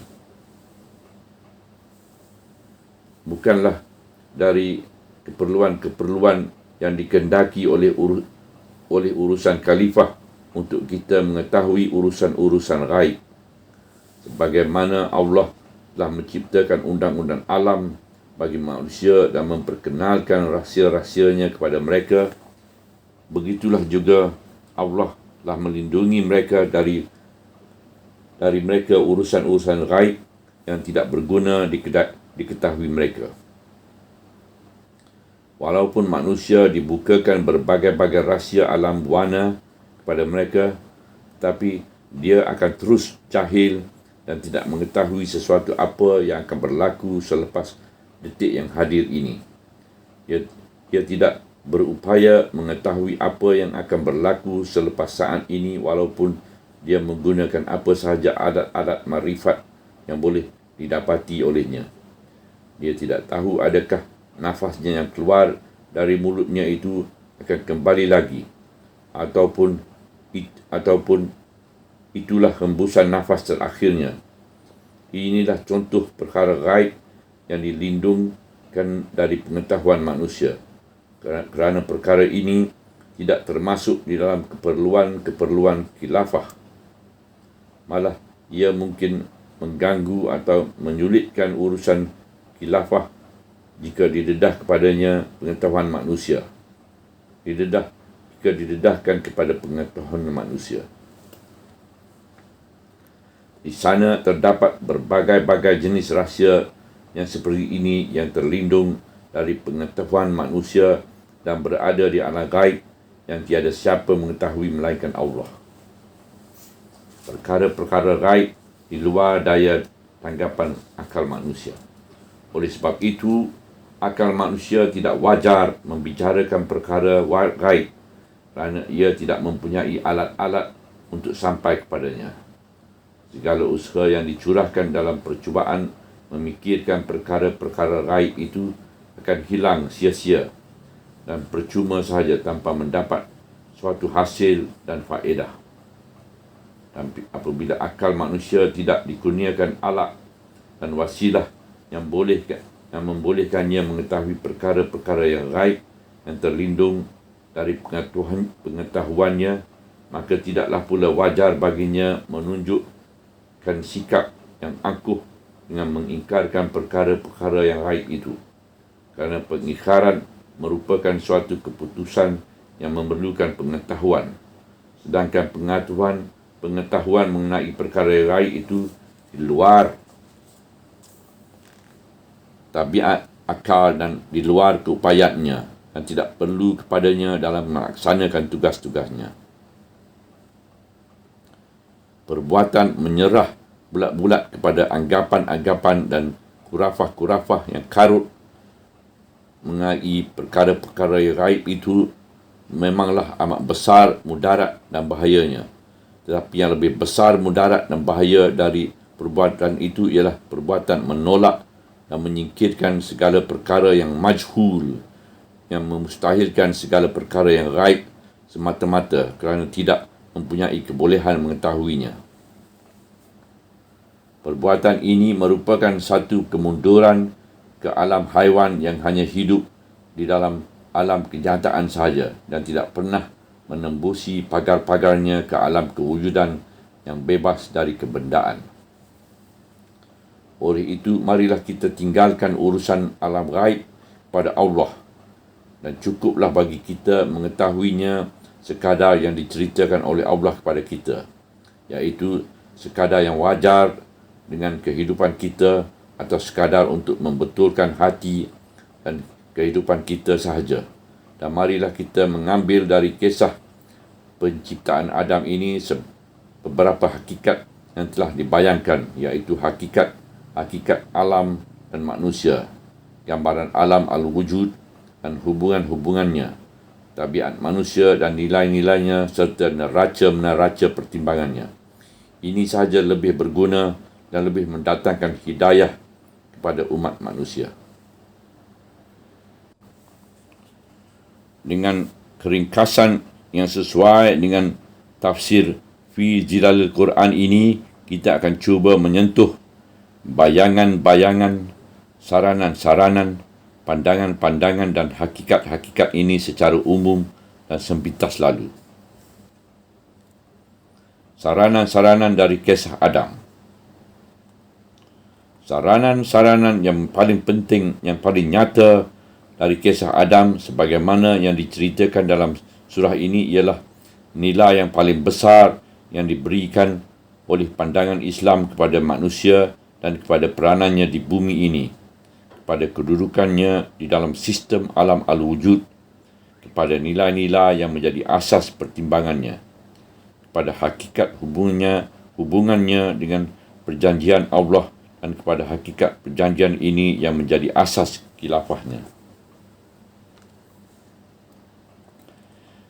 Bukanlah dari keperluan-keperluan yang dikehendaki oleh urusan khalifah untuk kita mengetahui urusan-urusan ghaib. Sebagaimana Allah telah menciptakan undang-undang alam bagi manusia dan memperkenalkan rahsia-rahsianya kepada mereka, begitulah juga Allah telah melindungi mereka dari mereka urusan-urusan ghaib yang tidak berguna diketahui mereka. Walaupun manusia dibukakan berbagai-bagai rahsia alam buana kepada mereka, tapi dia akan terus jahil dan tidak mengetahui sesuatu apa yang akan berlaku selepas detik yang hadir ini. Dia tidak berupaya mengetahui apa yang akan berlaku selepas saat ini, walaupun dia menggunakan apa sahaja alat-alat marifat yang boleh didapati olehnya. Dia tidak tahu adakah nafasnya yang keluar dari mulutnya itu akan kembali lagi, ataupun itulah hembusan nafas terakhirnya. Inilah contoh perkara ghaib yang dilindungkan dari pengetahuan manusia, kerana perkara ini tidak termasuk di dalam keperluan khilafah. Malah ia mungkin mengganggu atau menyulitkan urusan khilafah jika didedah kepadanya pengetahuan manusia. Jika didedahkan kepada pengetahuan manusia. Di sana terdapat berbagai-bagai jenis rahsia yang seperti ini yang terlindung dari pengetahuan manusia dan berada di alam gaib yang tiada siapa mengetahui melainkan Allah. Perkara-perkara gaib di luar daya tanggapan akal manusia. Oleh sebab itu, akal manusia tidak wajar membicarakan perkara gaib kerana ia tidak mempunyai alat-alat untuk sampai kepadanya. Segala usaha yang dicurahkan dalam percubaan memikirkan perkara-perkara gaib itu akan hilang sia-sia dan percuma sahaja tanpa mendapat suatu hasil dan faedah. Dan apabila akal manusia tidak dikurniakan alat dan wasilah yang membolehkannya mengetahui perkara-perkara yang gaib yang terlindung dari pengetahuannya, maka tidaklah pula wajar baginya menunjukkan sikap yang angkuh dengan mengingkarkan perkara-perkara yang gaib itu. Kerana pengingkaran merupakan suatu keputusan yang memerlukan pengetahuan. Sedangkan pengetahuan mengenai perkara gaib itu di luar tabiat akal dan di luar keupayanya dan tidak perlu kepadanya dalam melaksanakan tugas-tugasnya. Perbuatan menyerah bulat-bulat kepada anggapan-anggapan dan kurafah-kurafah yang karut mengenai perkara-perkara gaib itu memanglah amat besar mudarat dan bahayanya. Tetapi yang lebih besar mudarat dan bahaya dari perbuatan itu ialah perbuatan menolak dan menyingkirkan segala perkara yang majhul, yang memustahilkan segala perkara yang gaib semata-mata kerana tidak mempunyai kebolehan mengetahuinya. Perbuatan ini merupakan satu kemunduran ke alam haiwan yang hanya hidup di dalam alam kenyataan sahaja dan tidak pernah menembusi pagar-pagarnya ke alam kewujudan yang bebas dari kebendaan. Oleh itu, marilah kita tinggalkan urusan alam gaib pada Allah dan cukuplah bagi kita mengetahuinya sekadar yang diceritakan oleh Allah kepada kita, iaitu sekadar yang wajar dengan kehidupan kita atau sekadar untuk membetulkan hati dan kehidupan kita sahaja. Dan marilah kita mengambil dari kisah penciptaan Adam ini beberapa hakikat yang telah dibayangkan, iaitu hakikat alam dan manusia, gambaran alam al-wujud dan hubungan-hubungannya, tabiat manusia dan nilai-nilainya serta neraca-neraca pertimbangannya. Ini sahaja lebih berguna dan lebih mendatangkan hidayah kepada umat manusia. Dengan keringkasan yang sesuai dengan tafsir fi Zilalil Quran ini, kita akan cuba menyentuh bayangan-bayangan, saranan-saranan, pandangan-pandangan dan hakikat-hakikat ini secara umum dan sempitas lalu. Saranan-saranan dari kisah Adam. Saranan-saranan yang paling penting, yang paling nyata dari kisah Adam sebagaimana yang diceritakan dalam surah ini ialah nilai yang paling besar yang diberikan oleh pandangan Islam kepada manusia dan kepada peranannya di bumi ini, kepada kedudukannya di dalam sistem alam al-wujud, kepada nilai-nilai yang menjadi asas pertimbangannya, kepada hakikat hubungannya dengan perjanjian Allah dan kepada hakikat perjanjian ini yang menjadi asas khilafahnya.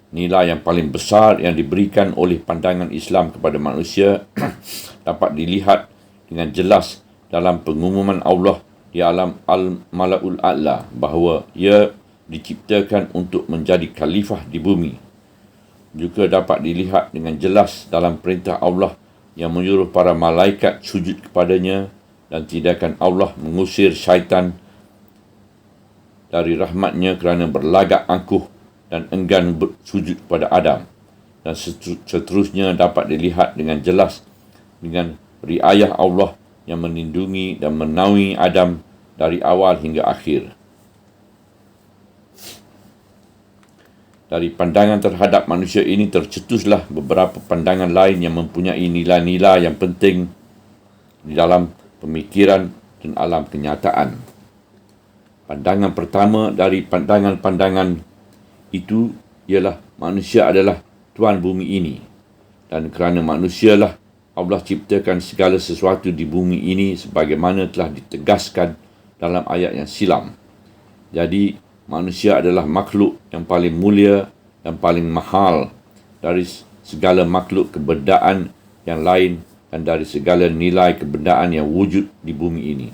Nilai yang paling besar yang diberikan oleh pandangan Islam kepada manusia dapat dilihat dengan jelas dalam pengumuman Allah di alam Al-Mala'ul A'la bahawa ia diciptakan untuk menjadi khalifah di bumi. Juga dapat dilihat dengan jelas dalam perintah Allah yang menyuruh para malaikat sujud kepadanya dan tindakan Allah mengusir syaitan dari rahmatnya kerana berlagak angkuh dan enggan bersujud kepada Adam. Dan seterusnya dapat dilihat dengan jelas dengan riayah Allah yang melindungi dan menaungi Adam dari awal hingga akhir. Dari pandangan terhadap manusia ini tercetuslah beberapa pandangan lain yang mempunyai nilai-nilai yang penting di dalam pemikiran dan alam kenyataan. Pandangan pertama dari pandangan-pandangan itu ialah manusia adalah tuan bumi ini, dan kerana manusialah Allah ciptakan segala sesuatu di bumi ini sebagaimana telah ditegaskan dalam ayat yang silam. Jadi manusia adalah makhluk yang paling mulia dan paling mahal dari segala makhluk kebendaan yang lain dan dari segala nilai kebendaan yang wujud di bumi ini.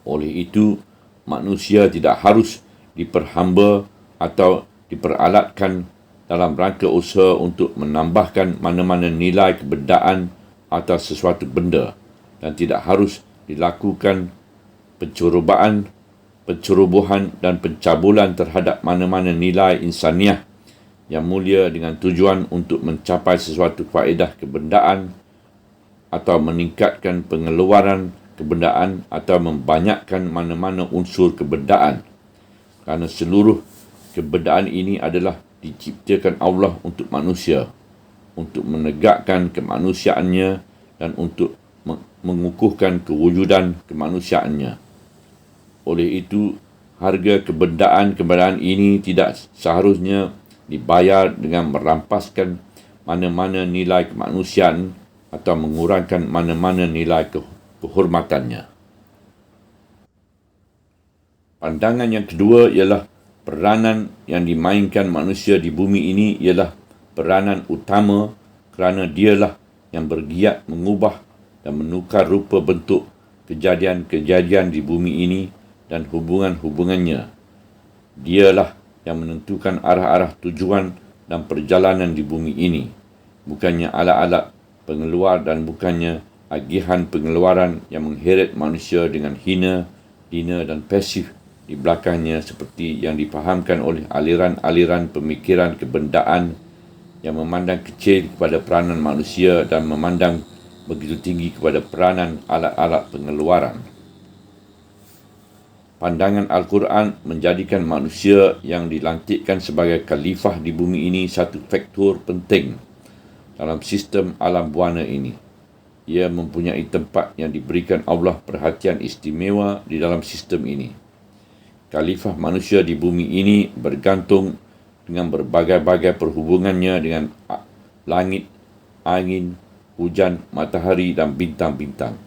Oleh itu, manusia tidak harus diperhamba atau diperalatkan dalam rangka usaha untuk menambahkan mana-mana nilai kebendaan atau sesuatu benda, dan tidak harus dilakukan pencerobohan dan pencabulan terhadap mana-mana nilai insaniah yang mulia dengan tujuan untuk mencapai sesuatu faedah kebendaan atau meningkatkan pengeluaran kebendaan atau membanyakkan mana-mana unsur kebendaan. kerana seluruh kebendaan ini adalah diciptakan Allah untuk manusia, untuk menegakkan kemanusiaannya dan untuk mengukuhkan kewujudan kemanusiaannya. Oleh itu, harga kebendaan ini tidak seharusnya dibayar dengan merampaskan mana-mana nilai kemanusiaan atau mengurangkan mana-mana nilai kehormatannya. Pandangan yang kedua ialah peranan yang dimainkan manusia di bumi ini ialah peranan utama kerana dialah yang bergiat mengubah dan menukar rupa bentuk kejadian-kejadian di bumi ini dan hubungan-hubungannya. Dialah yang menentukan arah-arah tujuan dan perjalanan di bumi ini, bukannya alat-alat pengeluar dan bukannya agihan pengeluaran yang mengheret manusia dengan hina, dina dan pasif di belakangnya seperti yang difahamkan oleh aliran-aliran pemikiran kebendaan yang memandang kecil kepada peranan manusia dan memandang begitu tinggi kepada peranan alat-alat pengeluaran. Pandangan Al-Quran menjadikan manusia yang dilantikkan sebagai khalifah di bumi ini satu faktor penting dalam sistem alam buana ini. Ia mempunyai tempat yang diberikan Allah perhatian istimewa di dalam sistem ini. Khalifah manusia di bumi ini bergantung dengan berbagai-bagai perhubungannya dengan langit, angin, hujan, matahari dan bintang-bintang.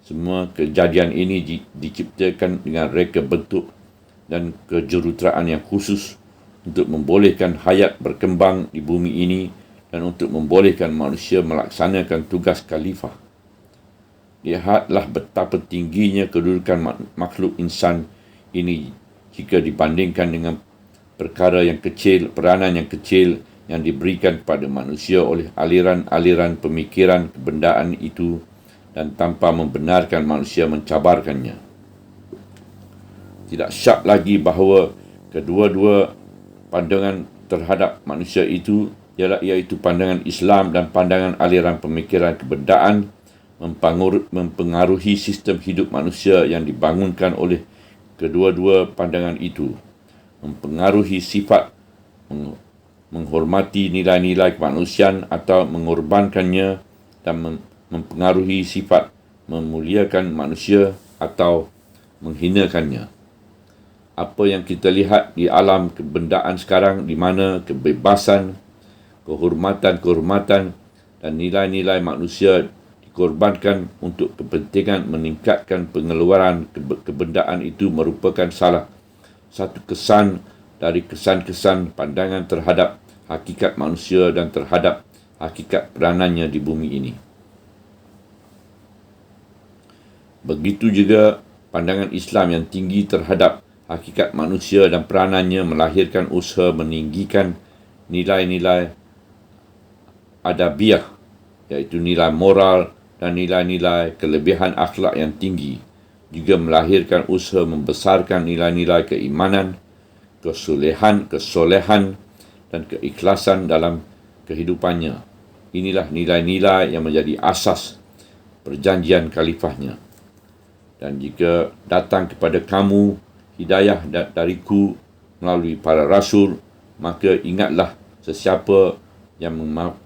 Semua kejadian ini diciptakan dengan reka bentuk dan kejuruteraan yang khusus untuk membolehkan hayat berkembang di bumi ini dan untuk membolehkan manusia melaksanakan tugas khalifah. Lihatlah betapa tingginya kedudukan makhluk insan ini jika dibandingkan dengan perkara yang kecil, peranan yang kecil yang diberikan pada manusia oleh aliran-aliran pemikiran kebendaan itu dan tanpa membenarkan manusia mencabarkannya. Tidak syak lagi bahawa kedua-dua pandangan terhadap manusia itu iaitu pandangan Islam dan pandangan aliran pemikiran kebendaan mempengaruhi sistem hidup manusia yang dibangunkan oleh kedua-dua pandangan itu, mempengaruhi sifat menghormati nilai-nilai kemanusiaan atau mengorbankannya dan mempengaruhi sifat memuliakan manusia atau menghinakannya. Apa yang kita lihat di alam kebendaan sekarang di mana kebebasan, kehormatan dan nilai-nilai manusia dikorbankan untuk kepentingan meningkatkan pengeluaran kebendaan itu merupakan salah satu kesan dari kesan-kesan pandangan terhadap hakikat manusia dan terhadap hakikat peranannya di bumi ini. Begitu juga pandangan Islam yang tinggi terhadap hakikat manusia dan peranannya melahirkan usaha meninggikan nilai-nilai adabiah, iaitu nilai moral dan nilai-nilai kelebihan akhlak yang tinggi, juga melahirkan usaha membesarkan nilai-nilai keimanan, kesolehan dan keikhlasan dalam kehidupannya. Inilah nilai-nilai yang menjadi asas perjanjian khalifahnya. Dan jika datang kepada kamu hidayah dariku melalui para rasul, maka ingatlah sesiapa yang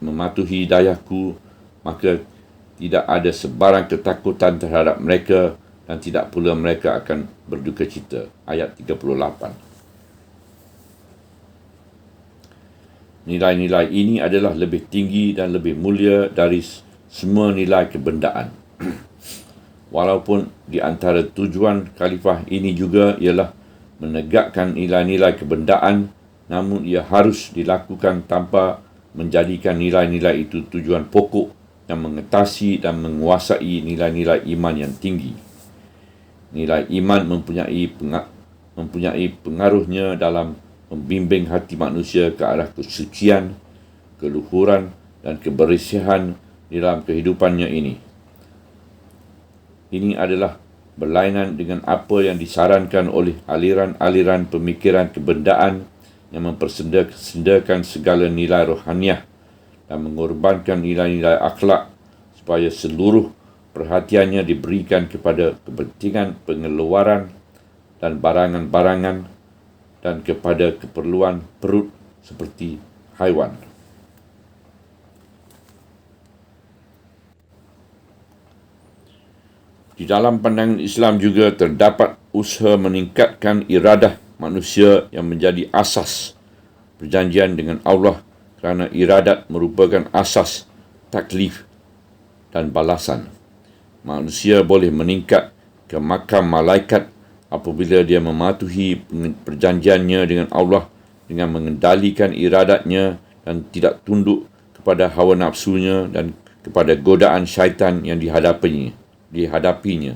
mematuhi hidayahku, maka tidak ada sebarang ketakutan terhadap mereka dan tidak pula mereka akan berduka cita. Ayat 38. Nilai-nilai ini adalah lebih tinggi dan lebih mulia dari semua nilai kebendaan. Walaupun di antara tujuan khalifah ini juga ialah menegakkan nilai-nilai kebendaan, namun ia harus dilakukan tanpa menjadikan nilai-nilai itu tujuan pokok yang mengatasi dan menguasai nilai-nilai iman yang tinggi. Nilai iman mempunyai pengaruhnya dalam membimbing hati manusia ke arah kesucian, keluhuran dan kebersihan dalam kehidupannya ini. Ini adalah berlainan dengan apa yang disarankan oleh aliran-aliran pemikiran kebendaan yang mempersendakan segala nilai rohaniah dan mengorbankan nilai-nilai akhlak supaya seluruh perhatiannya diberikan kepada kepentingan pengeluaran dan barangan-barangan dan kepada keperluan perut seperti haiwan. Di dalam pandangan Islam juga terdapat usaha meningkatkan iradah manusia yang menjadi asas perjanjian dengan Allah, kerana iradat merupakan asas taklif dan balasan. Manusia boleh meningkat ke makam malaikat apabila dia mematuhi perjanjiannya dengan Allah dengan mengendalikan iradatnya dan tidak tunduk kepada hawa nafsunya dan kepada godaan syaitan yang dihadapinya.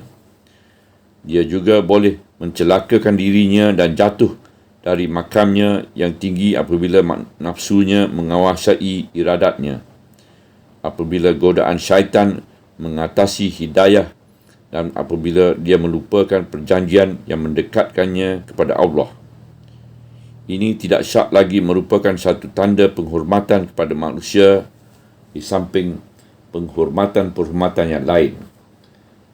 Dia juga boleh mencelakakan dirinya dan jatuh dari makamnya yang tinggi apabila nafsunya menguasai iradatnya. Apabila godaan syaitan mengatasi hidayah dan apabila dia melupakan perjanjian yang mendekatkannya kepada Allah. Ini tidak syak lagi merupakan satu tanda penghormatan kepada manusia di samping penghormatan-penghormatan yang lain.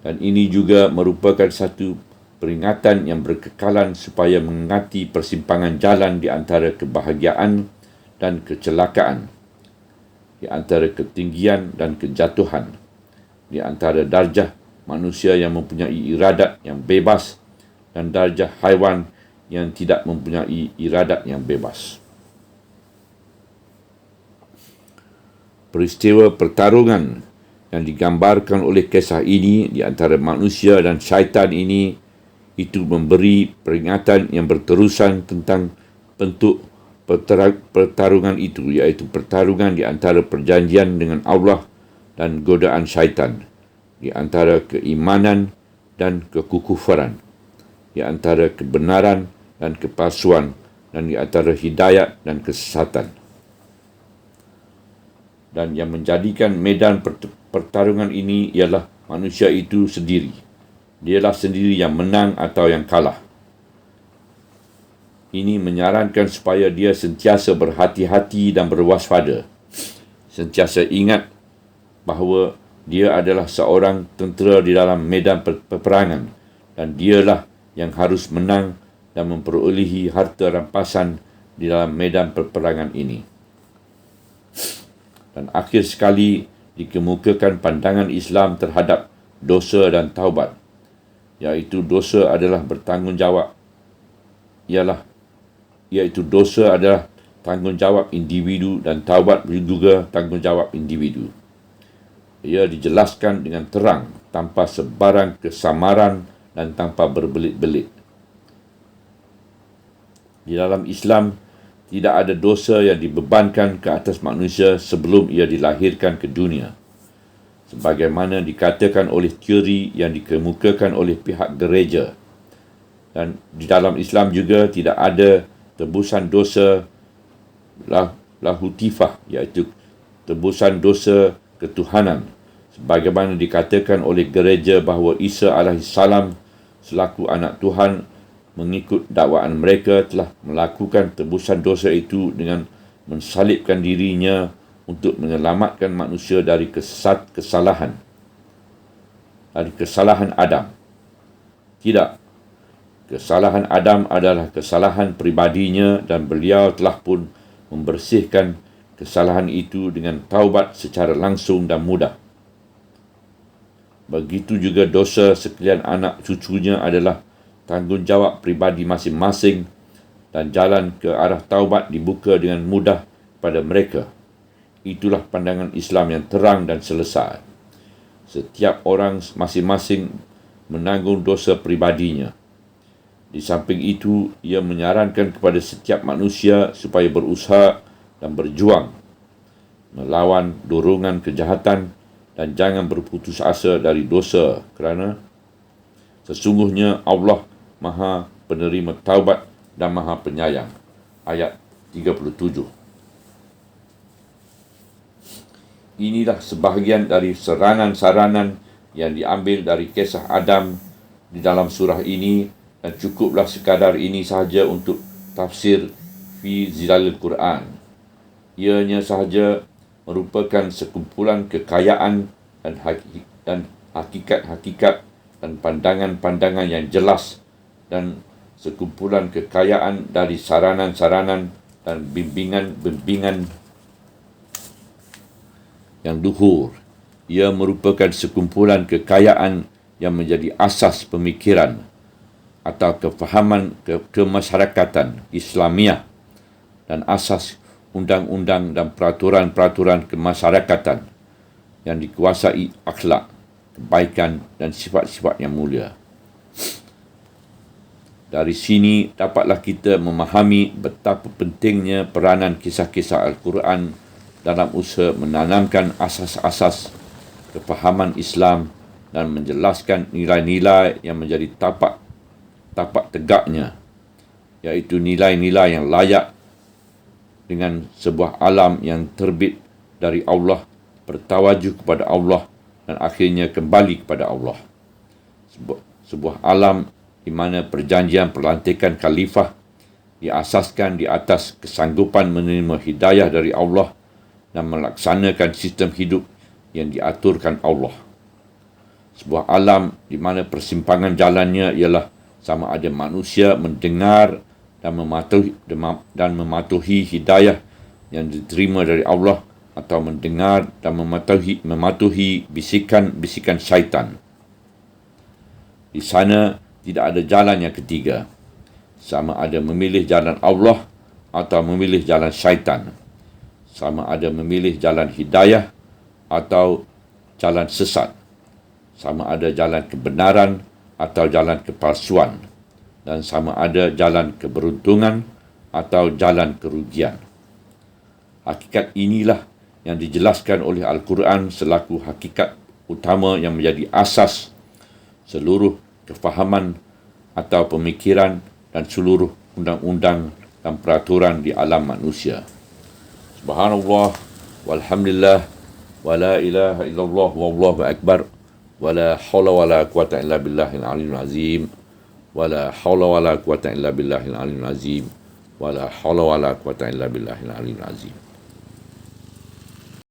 Dan ini juga merupakan satu peringatan yang berkekalan supaya mengingati persimpangan jalan di antara kebahagiaan dan kecelakaan, di antara ketinggian dan kejatuhan, di antara darjah manusia yang mempunyai iradat yang bebas dan darjah haiwan yang tidak mempunyai iradat yang bebas. Peristiwa pertarungan yang digambarkan oleh kisah ini di antara manusia dan syaitan ini itu memberi peringatan yang berterusan tentang bentuk pertarungan itu, iaitu pertarungan di antara perjanjian dengan Allah dan godaan syaitan, di antara keimanan dan kekufuran, di antara kebenaran dan kepalsuan, dan di antara hidayat dan kesesatan. Dan yang menjadikan medan pertarungan ini ialah manusia itu sendiri. Dialah sendiri yang menang atau yang kalah. Ini menyarankan supaya dia sentiasa berhati-hati dan berwaspada. Sentiasa ingat bahawa dia adalah seorang tentera di dalam medan peperangan dan dialah yang harus menang dan memperolehi harta rampasan di dalam medan peperangan ini. Dan akhir sekali dikemukakan pandangan Islam terhadap dosa dan taubat, iaitu dosa adalah bertanggungjawab iaitu dosa adalah tanggungjawab individu dan taubat juga tanggungjawab individu. Ia dijelaskan dengan terang tanpa sebarang kesamaran dan tanpa berbelit-belit. Di dalam Islam tidak ada dosa yang dibebankan ke atas manusia sebelum ia dilahirkan ke dunia, sebagaimana dikatakan oleh teori yang dikemukakan oleh pihak gereja. Dan di dalam Islam juga tidak ada tebusan dosa lahutifah, iaitu tebusan dosa ketuhanan, sebagaimana dikatakan oleh gereja bahawa Isa alaihissalam selaku anak Tuhan mengikut dakwaan mereka telah melakukan tebusan dosa itu dengan mensalibkan dirinya untuk menyelamatkan manusia dari kesalahan Adam. Tidak. Kesalahan Adam adalah kesalahan pribadinya dan beliau telah pun membersihkan kesalahan itu dengan taubat secara langsung dan mudah. Begitu juga dosa sekalian anak cucunya adalah tanggungjawab pribadi masing-masing dan jalan ke arah taubat dibuka dengan mudah pada mereka. Itulah pandangan Islam yang terang dan selesai. Setiap orang masing-masing menanggung dosa pribadinya. Di samping itu, ia menyarankan kepada setiap manusia supaya berusaha dan berjuang melawan dorongan kejahatan dan jangan berputus asa dari dosa, kerana sesungguhnya Allah Maha penerima taubat dan Maha penyayang. Ayat 37. Inilah sebahagian dari saranan-saranan yang diambil dari kisah Adam di dalam surah ini, dan cukuplah sekadar ini sahaja untuk tafsir fi zilalil Quran. Ianya sahaja merupakan sekumpulan kekayaan dan hakikat-hakikat dan pandangan-pandangan yang jelas dan sekumpulan kekayaan dari saranan-saranan dan bimbingan-bimbingan yang luhur. Ia merupakan sekumpulan kekayaan yang menjadi asas pemikiran atau kefahaman kemasyarakatan Islamiah dan asas undang-undang dan peraturan-peraturan kemasyarakatan yang dikuasai akhlak, kebaikan dan sifat-sifat yang mulia. Dari sini dapatlah kita memahami betapa pentingnya peranan kisah-kisah Al-Quran dalam usaha menanamkan asas-asas kefahaman Islam dan menjelaskan nilai-nilai yang menjadi tapak tegaknya, iaitu nilai-nilai yang layak dengan sebuah alam yang terbit dari Allah, bertawajuh kepada Allah dan akhirnya kembali kepada Allah. Sebuah alam di mana perjanjian pelantikan khalifah diasaskan di atas kesanggupan menerima hidayah dari Allah dan melaksanakan sistem hidup yang diaturkan Allah. Sebuah alam di mana persimpangan jalannya ialah sama ada manusia mendengar dan mematuhi hidayah yang diterima dari Allah atau mendengar dan mematuhi bisikan-bisikan syaitan. Di sana tidak ada jalan yang ketiga, sama ada memilih jalan Allah atau memilih jalan syaitan, sama ada memilih jalan hidayah atau jalan sesat, sama ada jalan kebenaran atau jalan kepalsuan, dan sama ada jalan keberuntungan atau jalan kerugian. Hakikat inilah yang dijelaskan oleh Al-Quran selaku hakikat utama yang menjadi asas seluruh kefahaman atau pemikiran dan seluruh undang-undang dan peraturan di alam manusia. Subhanallah, walhamdulillah, wa la ilaha illallah, wallahu akbar, wa la hawla wa la quwata illa billahil aliyyil azim, wa la hawla wa la quwata illa billahil aliyyil azim, wa la hawla wa la quwata illa billahil aliyyil azim.